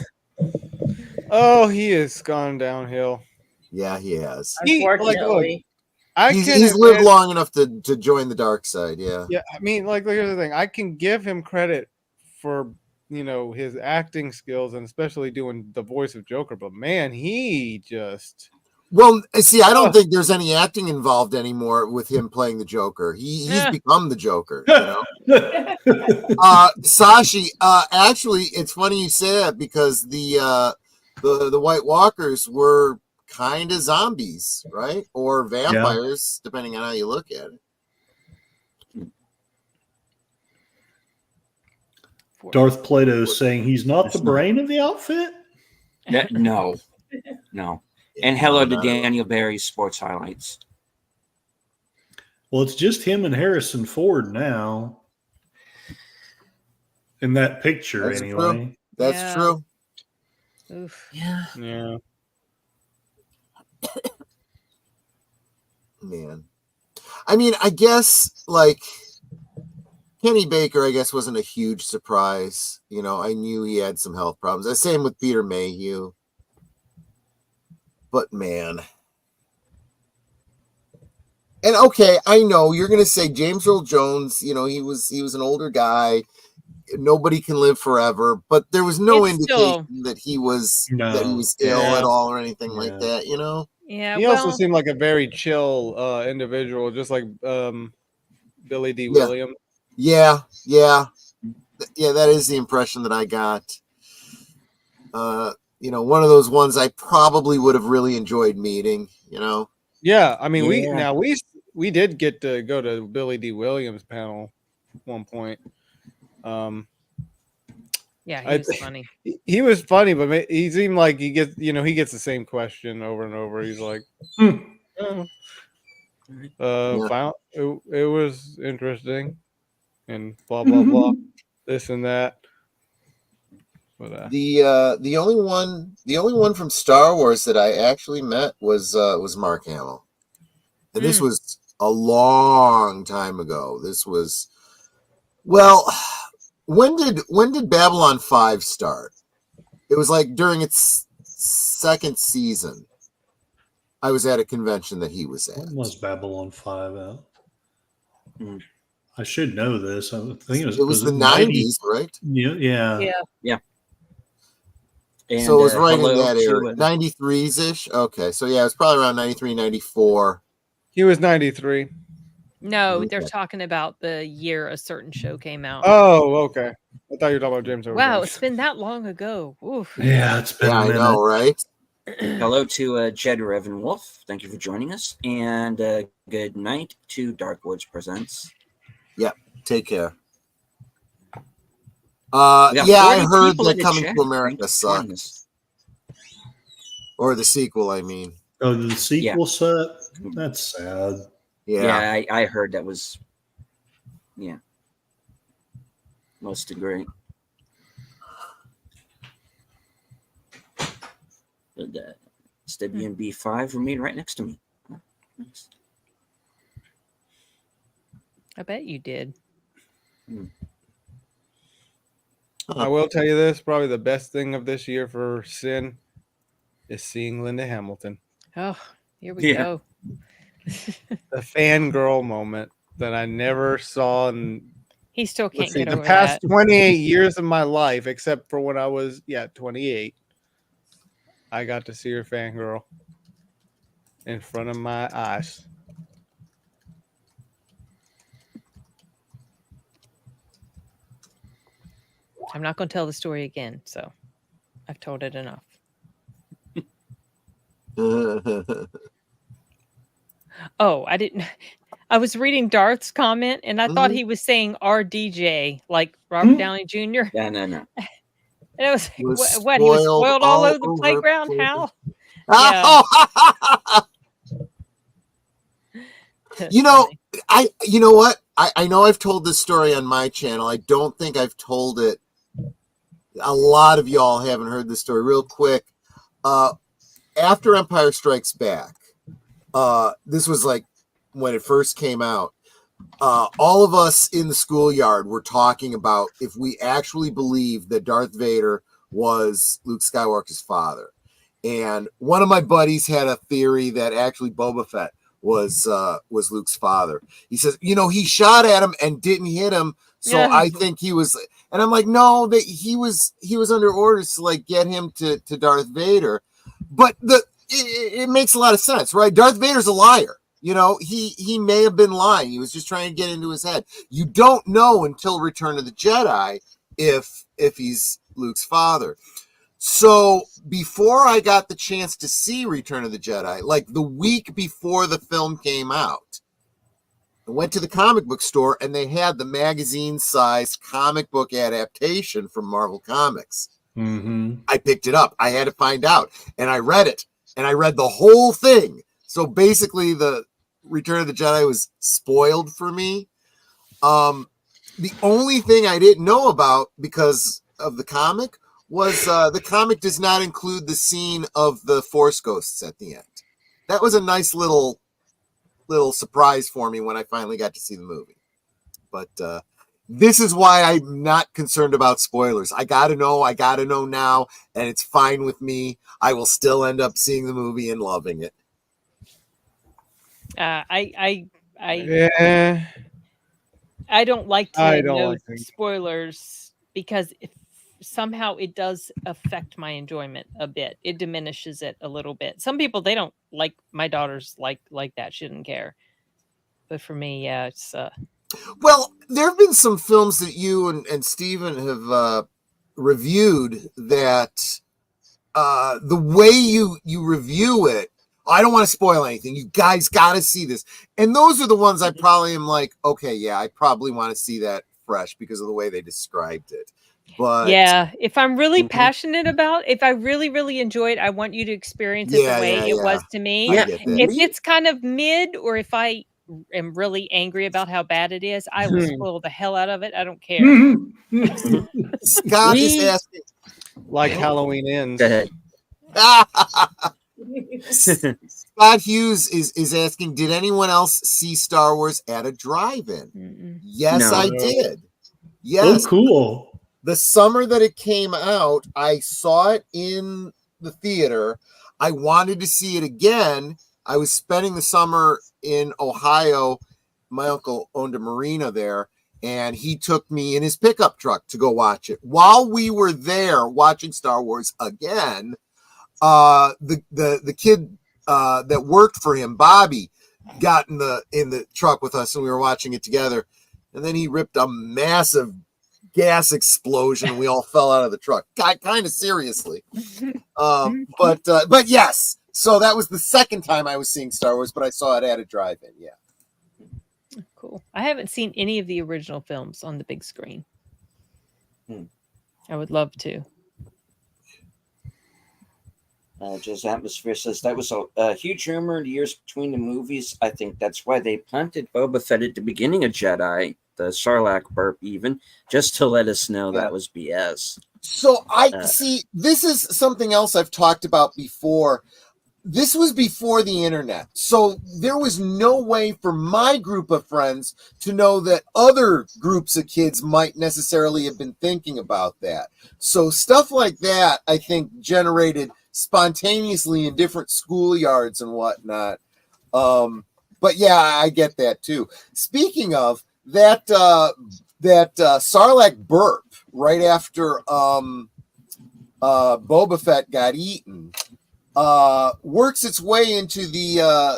Oh, he has gone downhill. Yeah, he has. Unfortunately. He's lived long enough to join the dark side. Yeah. Yeah. I mean, like, here's the thing. I can give him credit for, his acting skills and especially doing the voice of Joker. But man, he just. Well, see, I don't think there's any acting involved anymore with him playing the Joker. He's become the Joker. Sashi, actually, it's funny you say that because the White Walkers were kind of zombies, right? Or vampires, depending on how you look at it. Darth Plato saying he's not the brain of the outfit? No. And hello to Daniel Barry's Sports Highlights. Well, it's just him and Harrison Ford now. In that picture, That's anyway. True. That's true. Oof. Yeah. Yeah. Man. I mean, I guess, like, Kenny Baker, I guess, wasn't a huge surprise. I knew he had some health problems. The same with Peter Mayhew. But, man. And, okay, I know you're going to say James Earl Jones, he was an older guy. Nobody can live forever. But there was no indication that he was ill at all or anything like that, Yeah, he also seemed like a very chill individual, just like Billy D. Williams. Yeah, that is the impression that I got. One of those ones I probably would have really enjoyed meeting. Yeah, I mean, we did get to go to Billy D. Williams' panel at one point. Yeah, he was funny. He was funny, but he seemed like he gets the same question over and over. He's like, it was interesting, and blah blah blah, this and that. But, the only one from Star Wars that I actually met was Mark Hamill, and this was a long time ago. This was when did Babylon 5 start? It was like during its second season. I was at a convention that he was at. When was Babylon 5 out? I should know this. I think it was the 90s, right? Yeah. And, so it was right in that area. 93s-ish? Okay. So, yeah, it was probably around 93, 94. He was 93. No, they're talking about the year a certain show came out. Oh, okay. I thought you were talking about James Earl Wow, Jones. it's been that long ago. Oof. Yeah, it's been Yeah, a I minute. know, right? Hello to Jed Revan Wolf. Thank you for joining us. And good night to Dark Woods Presents. Take care. We got Yeah, I 40 heard people that in the Coming chat. to America Thanks for joining sucked. us. Or the sequel, I mean. Oh, the sequel set? That's sad. Yeah. I heard that was, most great. But, Stybian B5 remained right next to me. Oh, nice. I bet you did. I will tell you this: probably the best thing of this year for Sin is seeing Linda Hamilton. Oh, here we Yeah. go. The fangirl moment that I never saw in He still can't let's see, get the over past that. 28 years of my life, except for when I was 28. I got to see her fangirl in front of my eyes. I'm not going to tell the story again, so I've told it enough. Oh, I didn't. I was reading Darth's comment, and I thought he was saying RDJ, like Robert Downey Jr. Yeah, no. And I was Was like, what? He was spoiled all over the playground? playground. How? That's You know, funny. you know what? I know I've told this story on my channel. I don't think I've told it. A lot of y'all haven't heard this story. Real quick, after Empire Strikes Back, this was like when it first came out. All of us in the schoolyard were talking about if we actually believed that Darth Vader was Luke Skywalker's father. And one of my buddies had a theory that actually Boba Fett was Luke's father. He says, he shot at him and didn't hit him, so Yeah. I think he was. And I'm like, no, that he was under orders to like get him to Darth Vader. But it makes a lot of sense, right? Darth Vader's a liar. He may have been lying. He was just trying to get into his head. You don't know until Return of the Jedi if he's Luke's father. So before I got the chance to see Return of the Jedi, like the week before the film came out, I went to the comic book store and they had the magazine-sized comic book adaptation from Marvel Comics. Mm-hmm. I picked it up. I had to find out. And I read it. And I read the whole thing. So basically the Return of the Jedi was spoiled for me. The only thing I didn't know about because of the comic was the comic does not include the scene of the Force ghosts at the end. That was a nice little surprise for me when I finally got to see the movie. But this is why I'm not concerned about spoilers. I gotta know now, and it's fine with me. I will still end up seeing the movie and loving it. I Yeah. I don't like I to don't know like things. spoilers because if somehow it does affect my enjoyment a bit. It diminishes it a little bit. Some people, they don't like, my daughter's like that. She didn't care. But for me, yeah, it's Well, there have been some films that you and Steven have reviewed that the way you review it, I don't want to spoil anything. You guys got to see this. And those are the ones I probably am like, okay, yeah, I probably want to see that fresh because of the way they described it. But yeah, if I'm really Mhm. passionate about, if I really, really enjoy it, I want you to experience it Yeah, the way yeah, it yeah. was to me. I Yeah. get that. If it's kind of mid, or if I am really angry about how bad it is, I will spoil the hell out of it. I don't care. Scott is We- asking. Like Halloween ends. Go ahead. Scott Hughes is asking, did anyone else see Star Wars at a drive-in? Mm-mm. Yes, No. I did. Oh, Yes. cool. The summer that it came out, I saw it in the theater. I wanted to see it again. I was spending the summer in Ohio. My uncle owned a marina there, and he took me in his pickup truck to go watch it. While we were there watching Star Wars again, the kid that worked for him, Bobby, got in the truck with us and we were watching it together, and then he ripped a massive gas explosion and we all fell out of the truck, kind of seriously. But yes, so that was the second time I was seeing Star Wars, but I saw it at a drive-in. Yeah. Cool. I haven't seen any of the original films on the big screen. I would love to. Just Atmosphere says that was a huge rumor in the years between the movies. I think that's why they planted Boba Fett at the beginning of Jedi, the Sarlacc burp, even just to let us know that was BS. So I see. This is something else I've talked about before. This was before the internet, so there was no way for my group of friends to know that other groups of kids might necessarily have been thinking about that. So stuff like that, I think, generated spontaneously in different schoolyards and whatnot. But yeah, I get that too. Speaking of that, Sarlacc burp right after Boba Fett got eaten. Works its way into the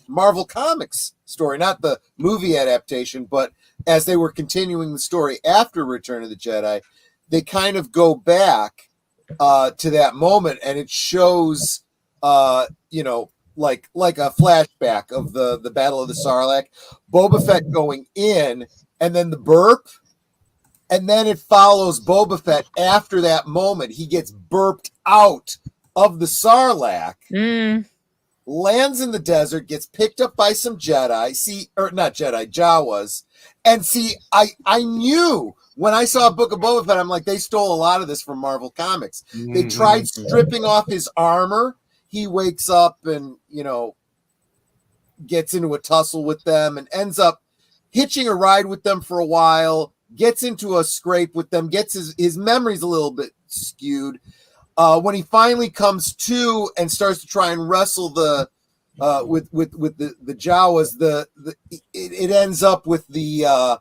Marvel Comics story, not the movie adaptation, but as they were continuing the story after Return of the Jedi, they kind of go back to that moment, and it shows, like a flashback of the Battle of the Sarlacc, Boba Fett going in, and then the burp. And then it follows Boba Fett after that moment. He gets burped out of the Sarlacc, lands in the desert, gets picked up by some Jedi, not Jedi, Jawas. And I knew when I saw Book of Boba Fett, I'm like, they stole a lot of this from Marvel Comics. They tried stripping off his armor. He wakes up and, gets into a tussle with them and ends up hitching a ride with them for a while, gets into a scrape with them, gets his memories a little bit skewed. When he finally comes to and starts to try and wrestle with the Jawas, it ends up with the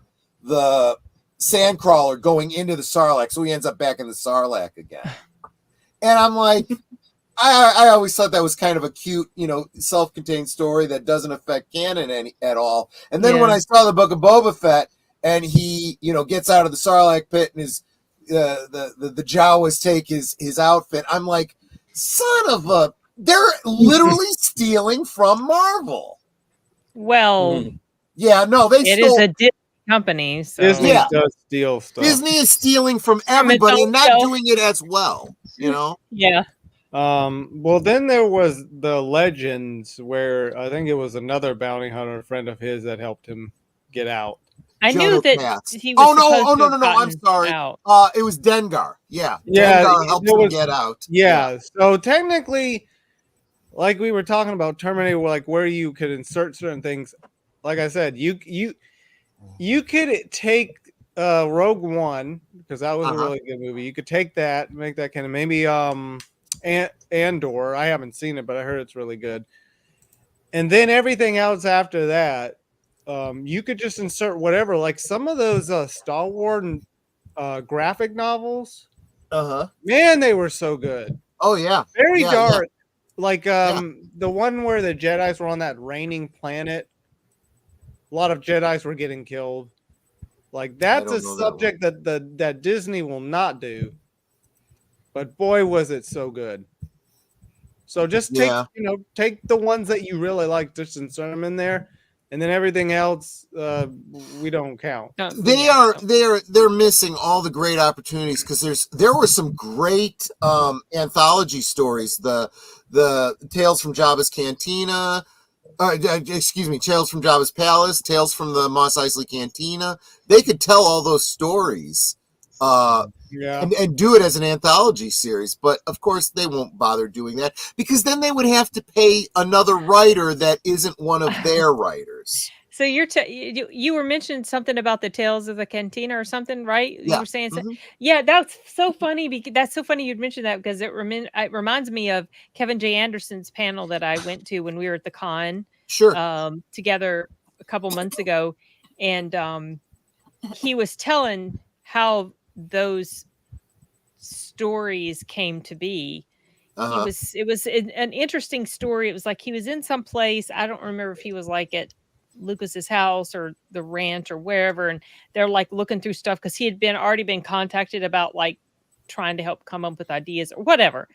Sandcrawler going into the Sarlacc, so he ends up back in the Sarlacc again. And I'm like, I always thought that was kind of a cute, self-contained story that doesn't affect canon at all. And then when I saw the Book of Boba Fett, and he, gets out of the Sarlacc pit, and the Jawas take his outfit, I'm like, son of a! They're literally stealing from Marvel. Well, yeah, no, it is a Disney company, so Disney does steal stuff. Disney is stealing from everybody and not doing it as well. Yeah. Well, then there was the Legends, where I think it was another bounty hunter friend of his that helped him get out. I knew that he was. No! I'm sorry. It was Dengar. Yeah. Dengar helped him get out. Yeah. So technically, like we were talking about Terminator, like where you could insert certain things. Like I said, you could take Rogue One, because that was a really good movie. You could take that, make that kind of maybe Andor. I haven't seen it, but I heard it's really good. And then everything else after that. You could just insert whatever, like some of those Star Wars graphic novels. Man, they were so good. Oh yeah, very dark. Yeah. Like the one where the Jedis were on that raining planet. A lot of Jedis were getting killed. Like that's a subject that Disney will not do. But boy, was it so good. So just take the ones that you really like, just insert them in there. And then everything else, we don't count. They're missing all the great opportunities, because there were some great anthology stories. The Tales from Jabba's Cantina, Tales from Jabba's Palace, Tales from the Mos Eisley Cantina. They could tell all those stories, and do it as an anthology series. But of course, they won't bother doing that, because then they would have to pay another writer that isn't one of their writers. So you were mentioning something about the Tales of the Cantina or something, right? You were saying, yeah, that's so funny. Because that's so funny you'd mention that, because it reminds me of Kevin J. Anderson's panel that I went to when we were at the con, together a couple months ago, and he was telling how those stories came to be. Uh-huh. It was an interesting story. It was like he was in some place. I don't remember if he was like at Lucas's house or the ranch or wherever, and they're like looking through stuff because he had been already been contacted about like trying to help come up with ideas or whatever.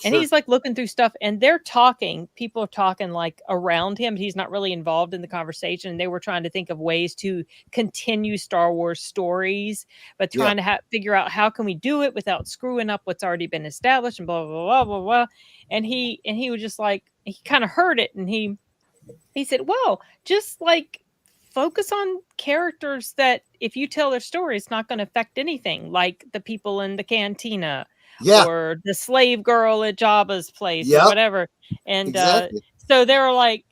And Sure. he's like looking through stuff and they're talking, people are talking like around him. He's not really involved in the conversation. And they were trying to think of ways to continue Star Wars stories, but Yeah. trying to figure out how can we do it without screwing up what's already been established and blah, blah, blah, blah, blah. And he was just like, he kind of heard it. And he said, well, just like focus on characters that if you tell their story, it's not going to affect anything, like the people in the cantina Yeah. or the slave girl at Jabba's place Yep. or whatever. And Exactly. so they were like,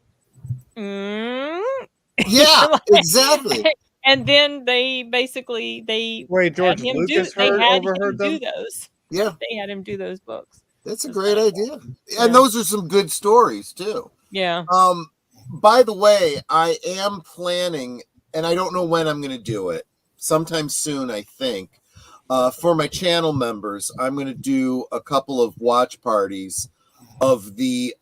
mm? Yeah. Like- Exactly. And then they basically Wait, George had him Lucas do overheard them? those. Yeah. They had him do those books. That's a That's great kinda idea. Yeah. And those are some good stories too. Yeah. By the way, I am planning, and I don't know when I'm going to do it. Sometime soon, I think. For my channel members, I'm going to do a couple of watch parties of the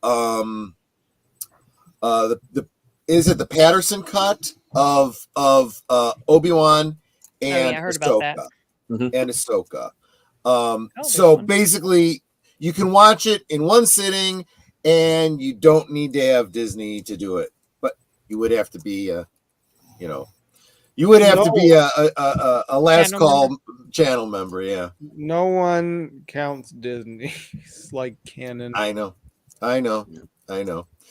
is it the Patterson cut of Obi-Wan and I heard about that. Mhm. and Ahsoka. that's So fun. basically, you can watch it in one sitting, and you don't need to have Disney to do it. But you would have to be, you would have to be a last Channel call channel member. Yeah, No one counts Disney like canon. I know.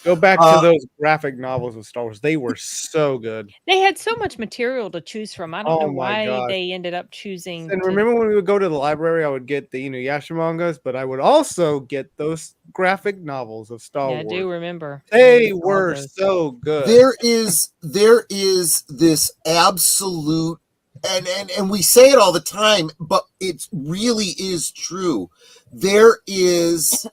Go back Uh, to those graphic novels of Star Wars. They were so good. They had so much material to choose from. I don't Oh know my why gosh. they ended up choosing. And to- remember when we would go to the library, I would get the Inuyasha mangas, but I would also get those graphic novels of Star yeah, I Wars. do remember. They All were those. so good. There is this absolute, and we say it all the time, but it really is true. There is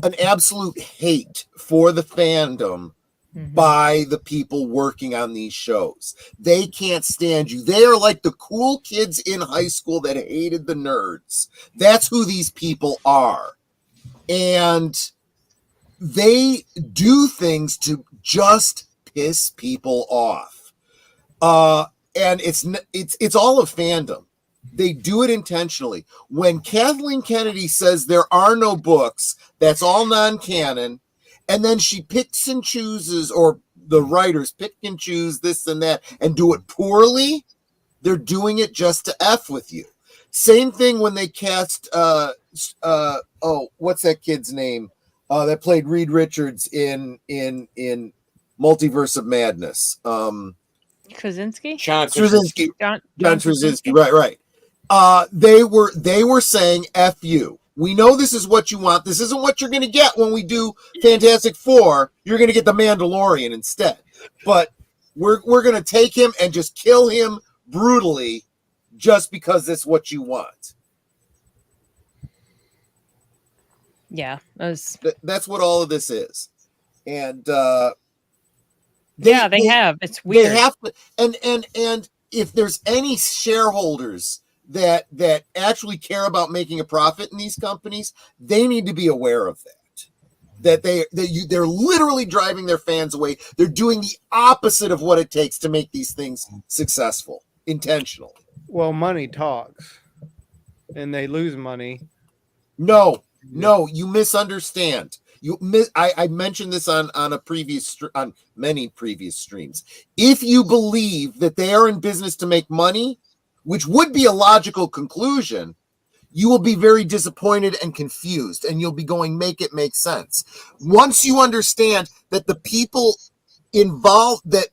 an absolute hate for the fandom Mhm. by the people working on these shows. They can't stand you. They are like the cool kids in high school that hated the nerds. That's who these people are. And they do things to just piss people off. And it's all a fandom. They do it intentionally. When Kathleen Kennedy says there are no books, that's all non-canon, and then she picks and chooses, or the writers pick and choose this and that and do it poorly, they're doing it just to F with you. Same thing when they cast what's that kid's name? That played Reed Richards in Multiverse of Madness. Krasinski? John Straczynski. John Straczynski, right. They were saying F you. We know this is what you want. This isn't what you're going to get when we do Fantastic Four. You're going to get the Mandalorian instead. But we're going to take him and just kill him brutally just because that's what you want. Yeah, That's what all of this is. And they have. It's weird. They have to, and if there's any shareholders that actually care about making a profit in these companies, they need to be aware of that. They're literally driving their fans away. They're doing the opposite of what it takes to make these things successful, intentionally. Well, money talks, and they lose money. No, you misunderstand. I mentioned this on many previous streams. If you believe that they are in business to make money, which would be a logical conclusion, you will be very disappointed and confused, and you'll be going, make it make sense. Once you understand that the people involved, that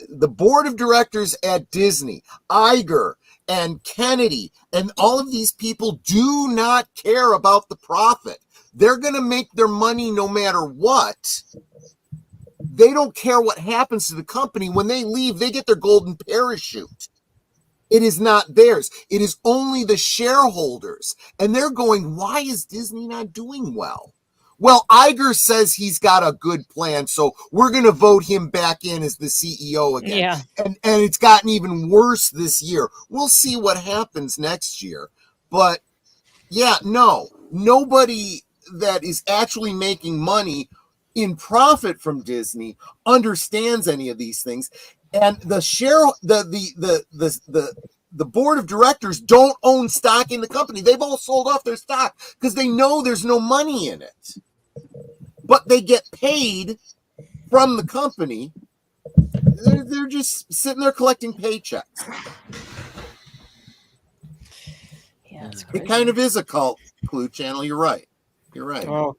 the board of directors at Disney, Iger and Kennedy, and all of these people do not care about the profit. They're going to make their money no matter what. They don't care what happens to the company. When they leave, they get their golden parachute. It is not theirs. It is only the shareholders. And they're going, why is Disney not doing well? Well, Iger says he's got a good plan, so we're going to vote him back in as the CEO again. Yeah. And it's gotten even worse this year. We'll see what happens next year. But yeah, no, nobody that is actually making money in profit from Disney understands any of these things, and the board of directors don't own stock in the company. They've all sold off their stock because they know there's no money in it, but they get paid from the company. They're just sitting there collecting paychecks. Yeah, it's It kind of is a cult, Clue Channel. You're right. Well,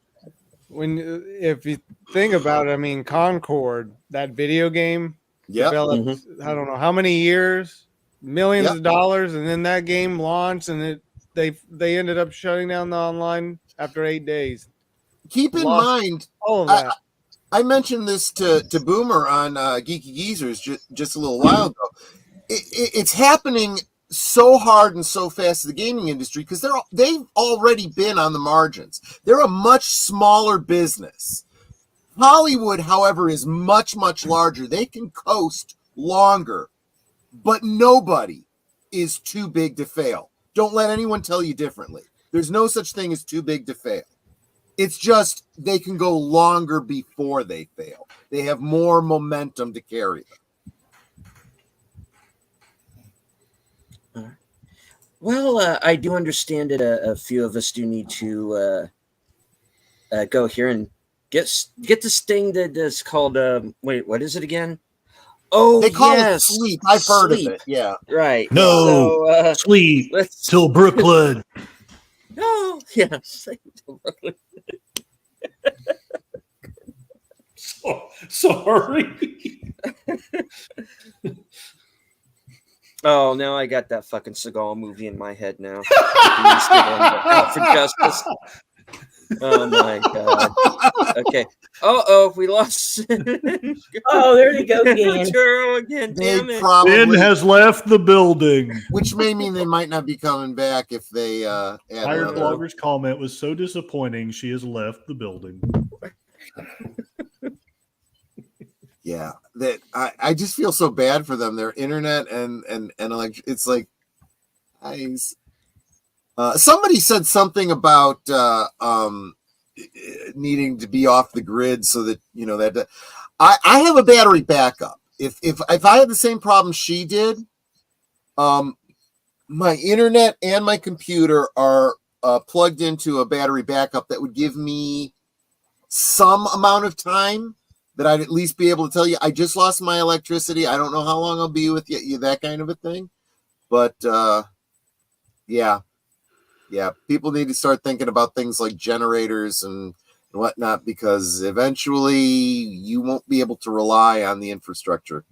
if you think about it, I mean, Concord, that video game, Yep. developed, I don't know how many years, millions Yep. of dollars, and then that game launched, and they ended up shutting down the online after 8 days. Keep in Lost mind, all of that. I mentioned this to Boomer on Geeky Geezers just a little while ago. It's happening so hard and so fast in the gaming industry because they've already been on the margins. They're a much smaller business. Hollywood, however, is much, much larger. They can coast longer, but nobody is too big to fail. Don't let anyone tell you differently. There's no such thing as too big to fail. It's just they can go longer before they fail. They have more momentum to carry them. Well, I do understand that a few of us do need to go here and get this thing that is called wait, what is it again? Oh, They call yes, it sleep. I've heard sleep. of it. Yeah. Right. No. So, Sleep let's till Brooklyn. no. Yeah. Sleep till Brooklyn. Sorry. Oh, now I got that fucking Seagal movie in my head now. Out for Justice. Oh my god. Okay. We lost. Oh, there you go again. Arturo again. They Damn it. probably, Ben has left the building. which may mean they might not be coming back if they add Tired another. Blogger's comment was so disappointing. She has left the building. Yeah, that I just feel so bad for them. Their internet and like it's like, guys. Somebody said something about needing to be off the grid so that that I have a battery backup. If I had the same problem she did, my internet and my computer are plugged into a battery backup that would give me some amount of time that I'd at least be able to tell you, I just lost my electricity. I don't know how long I'll be with you, that kind of a thing. But yeah, people need to start thinking about things like generators and whatnot, because eventually you won't be able to rely on the infrastructure.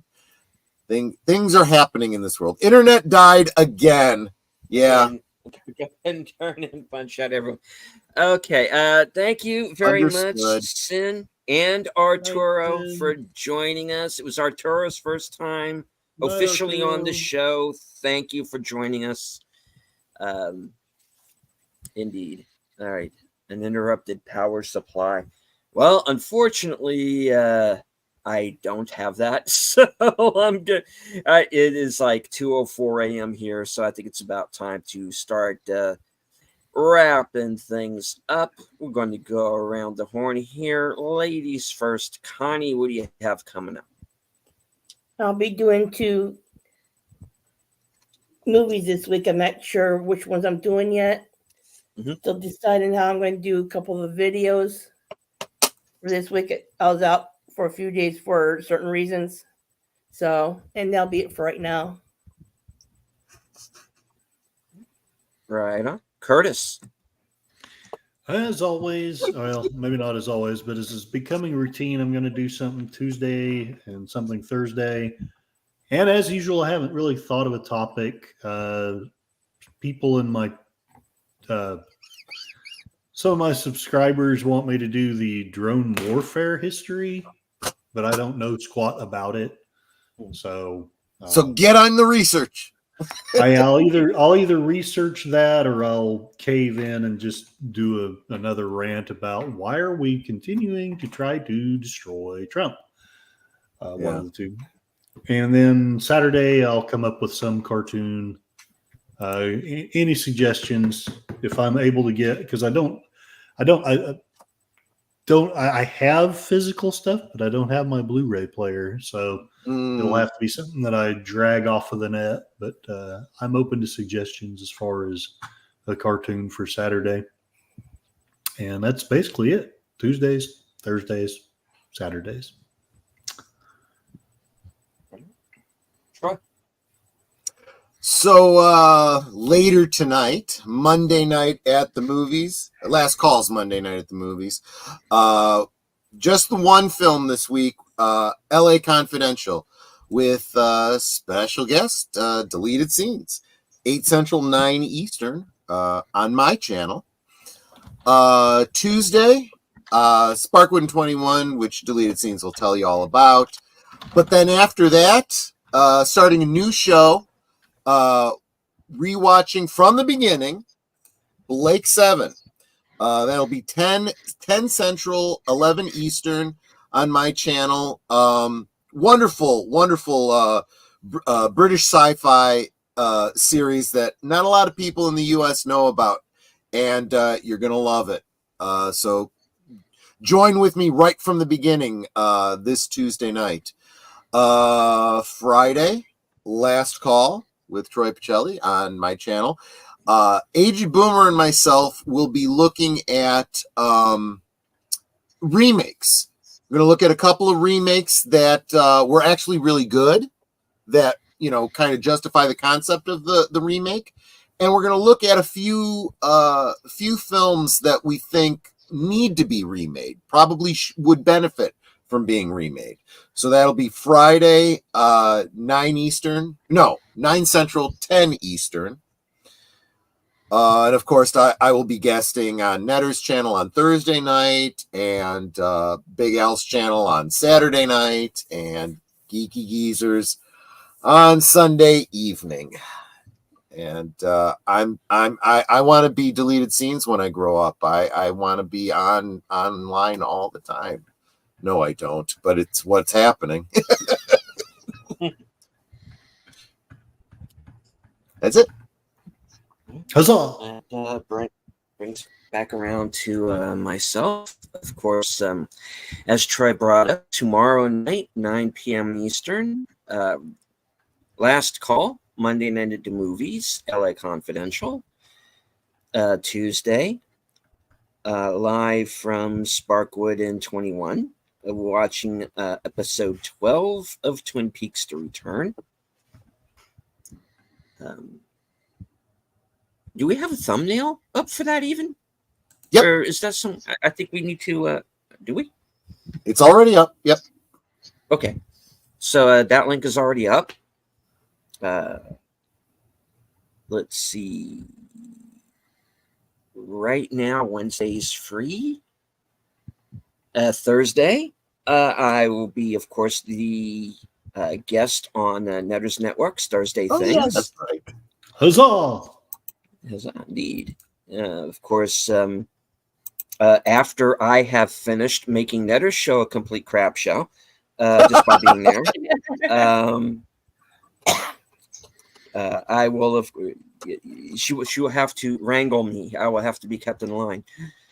Things are happening in this world. Internet died again. Yeah. And turn and punch out everyone. Okay. Thank you very Understood. much, Sin and Arturo, for joining us. It was Arturo's first time officially on the show. Thank you for joining us. Indeed. All right. An interrupted power supply. Well, unfortunately, I don't have that, so I'm good. It is like 2:04 a.m. here, so I think it's about time to start wrapping things up. We're going to go around the horn here. Ladies first. Connie, what do you have coming up? I'll be doing 2 movies this week. I'm not sure which ones I'm doing yet. Still deciding how I'm going to do a couple of videos for this week. I was out for a few days for certain reasons. So, and that'll be it for right now. Right on. Curtis. As always, well, maybe not as always, but as is becoming routine, I'm going to do something Tuesday and something Thursday. And as usual, I haven't really thought of a topic. People in my some of my subscribers want me to do the drone warfare history, but I don't know squat about it. So get on the research. I'll either research that or I'll cave in and just do another rant about why are we continuing to try to destroy Trump. One of the two. And then Saturday I'll come up with some cartoon. Any suggestions if I'm able to get, because I I have physical stuff, but I don't have my Blu-ray player, so it'll have to be something that I drag off of the net. But I'm open to suggestions as far as a cartoon for Saturday, and that's basically it. Tuesdays, Thursdays, Saturdays. Troy? So later tonight, Monday night at the movies. Last call's Monday night at the movies. Just the one film this week, LA Confidential, with special guest, Deleted Scenes, 8 Central, 9 Eastern, on my channel. Tuesday, Sparkwood and 21, which Deleted Scenes will tell you all about. But then after that, starting a new show, rewatching from the beginning, Blake 7. That'll be 10 Central, 11 Eastern on my channel. Wonderful British sci-fi series that not a lot of people in the U.S. know about, and you're going to love it. So join with me right from the beginning this Tuesday night. Friday, Last Call with Troy Pacelli on my channel. Aged Boomer and myself will be looking at remakes. We're going to look at a couple of remakes that were actually really good, that, you know, kind of justify the concept of the remake. And we're going to look at a few films that we think need to be remade, probably would benefit from being remade. So that'll be Friday, 9 Central, 10 Eastern. And of course, I will be guesting on Netter's channel on Thursday night, and Big Al's channel on Saturday night, and Geeky Geezers on Sunday evening. And I want to be Deleted Scenes when I grow up. I want to be online all the time. No, I don't, but it's what's happening. That's it. Huzzah! That brings back around to myself. Of course, as Troy brought up, tomorrow night, 9 p.m. Eastern, Last Call, Monday night at the movies, LA Confidential. Tuesday, live from Sparkwood and 21, watching episode 12 of Twin Peaks: The Return. Do we have a thumbnail up for that even? Yep. Or is that some? I think we need to. Do we? It's already up. Yep. Okay. So that link is already up. Let's see. Right now, Wednesday's free. Thursday, I will be, of course, the guest on Netter's Network's Thursday Oh, Things. yeah, that's right. Huzzah! Yes, indeed. Of course, after I have finished making Netter's show a complete crap show, just by being there, I will have. She will have to wrangle me. I will have to be kept in line.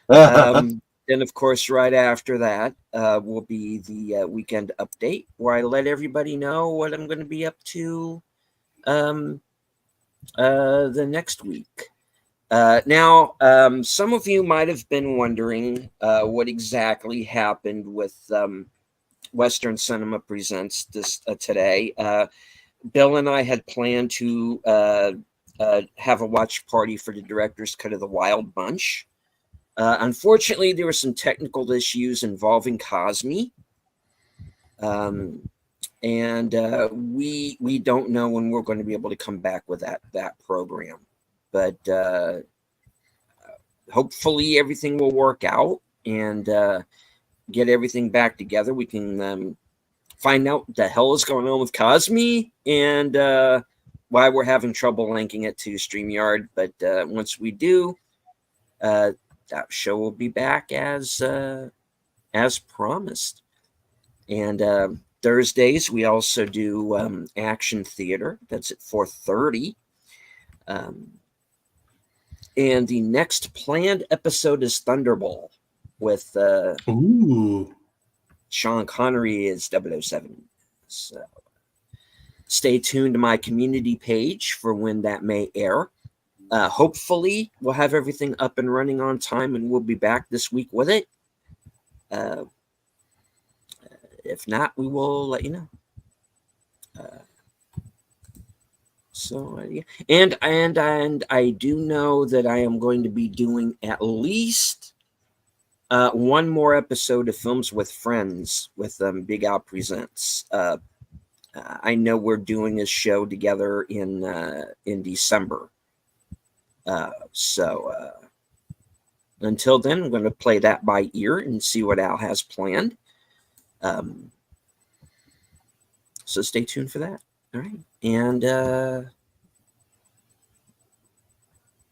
Then, of course, right after that will be the weekend update, where I let everybody know what I'm going to be up to the next week. Now, some of you might have been wondering what exactly happened with Western Cinema Presents this today. Bill and I had planned to have a watch party for the director's cut of The Wild Bunch. Unfortunately, there were some technical issues involving Cosme. And we don't know when we're going to be able to come back with that program. But hopefully everything will work out and get everything back together. We can find out what the hell is going on with Cosme and why we're having trouble linking it to StreamYard. But once we do, that show will be back as promised. And Thursdays, we also do Action Theater. That's at 4:30. And the next planned episode is Thunderball with Ooh. Sean Connery as 007. So stay tuned to my community page for when that may air. Hopefully, we'll have everything up and running on time, and we'll be back this week with it. If not, we will let you know. Yeah. And I do know that I am going to be doing at least one more episode of Films with Friends with Big Al Presents. I know we're doing a show together in December. So until then, I'm going to play that by ear and see what Al has planned. So stay tuned for that. All right. And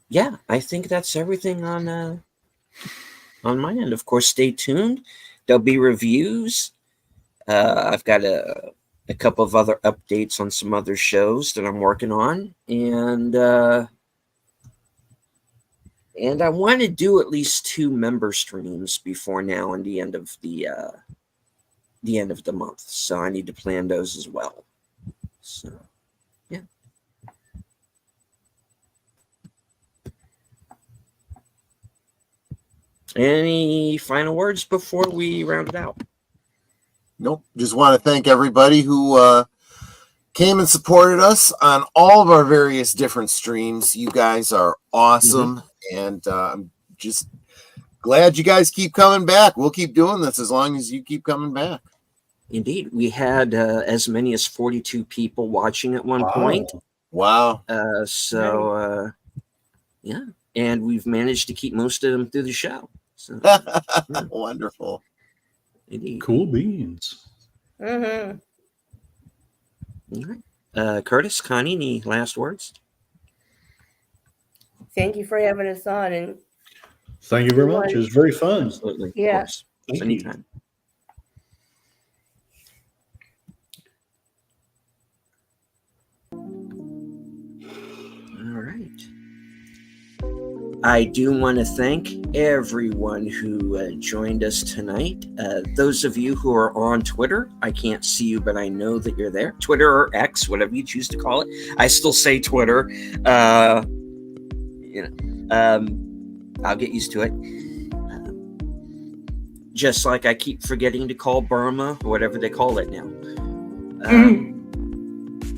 yeah, I think that's everything on my end. Of course, stay tuned. There'll be reviews. I've got a couple of other updates on some other shows that I'm working on. And I want to do at least 2 member streams before now and the end of the month. So I need to plan those as well. So, yeah. Any final words before we round it out? Nope. Just want to thank everybody who came and supported us on all of our various different streams. You guys are awesome. And I'm just glad you guys keep coming back. We'll keep doing this as long as you keep coming back. Indeed. We had as many as 42 people watching at one point. Wow. Yeah. And we've managed to keep most of them through the show. So, Wonderful. Indeed. Cool beans. Mm-hmm. All right. Curtis, Connie, any last words? Thank you for having us on. And Thank you very much. It was very fun. Absolutely. Yeah. Of course. Thank you. Anytime. All right. I do want to thank everyone who joined us tonight. Those of you who are on Twitter, I can't see you, but I know that you're there. Twitter or X, whatever you choose to call it. I still say Twitter. I'll get used to it. Just like I keep forgetting to call Burma or whatever they call it now.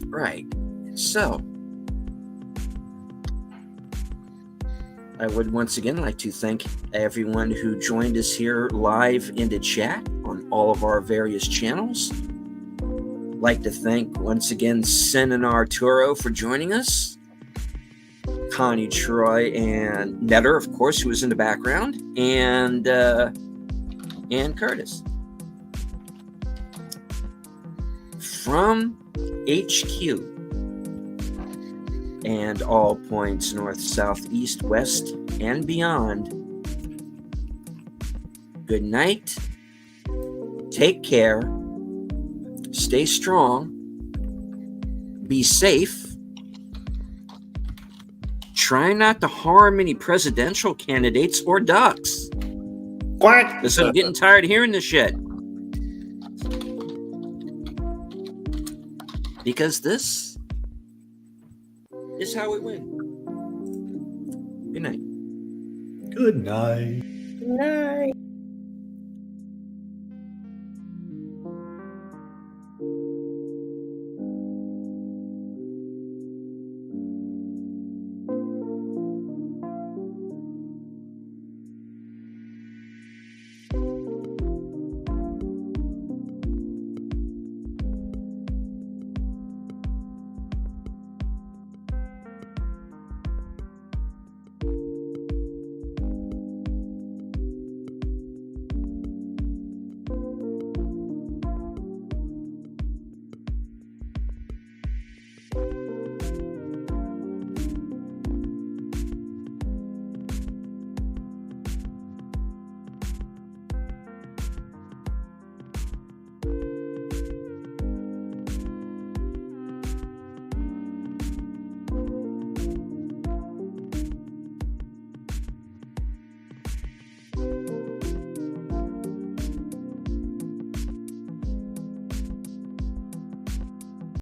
Right. So, I would once again like to thank everyone who joined us here live in the chat on all of our various channels. Like to thank once again Sin and Arturo for joining us. Connie, Troy, and Netter, of course, who was in the background, and Curtis. From HQ and all points north, south, east, west, and beyond, good night, take care, stay strong, be safe, try not to harm any presidential candidates or ducks. Quack. Because I'm getting tired of hearing this shit. Because this is how we win. Good night. Good night. Good night.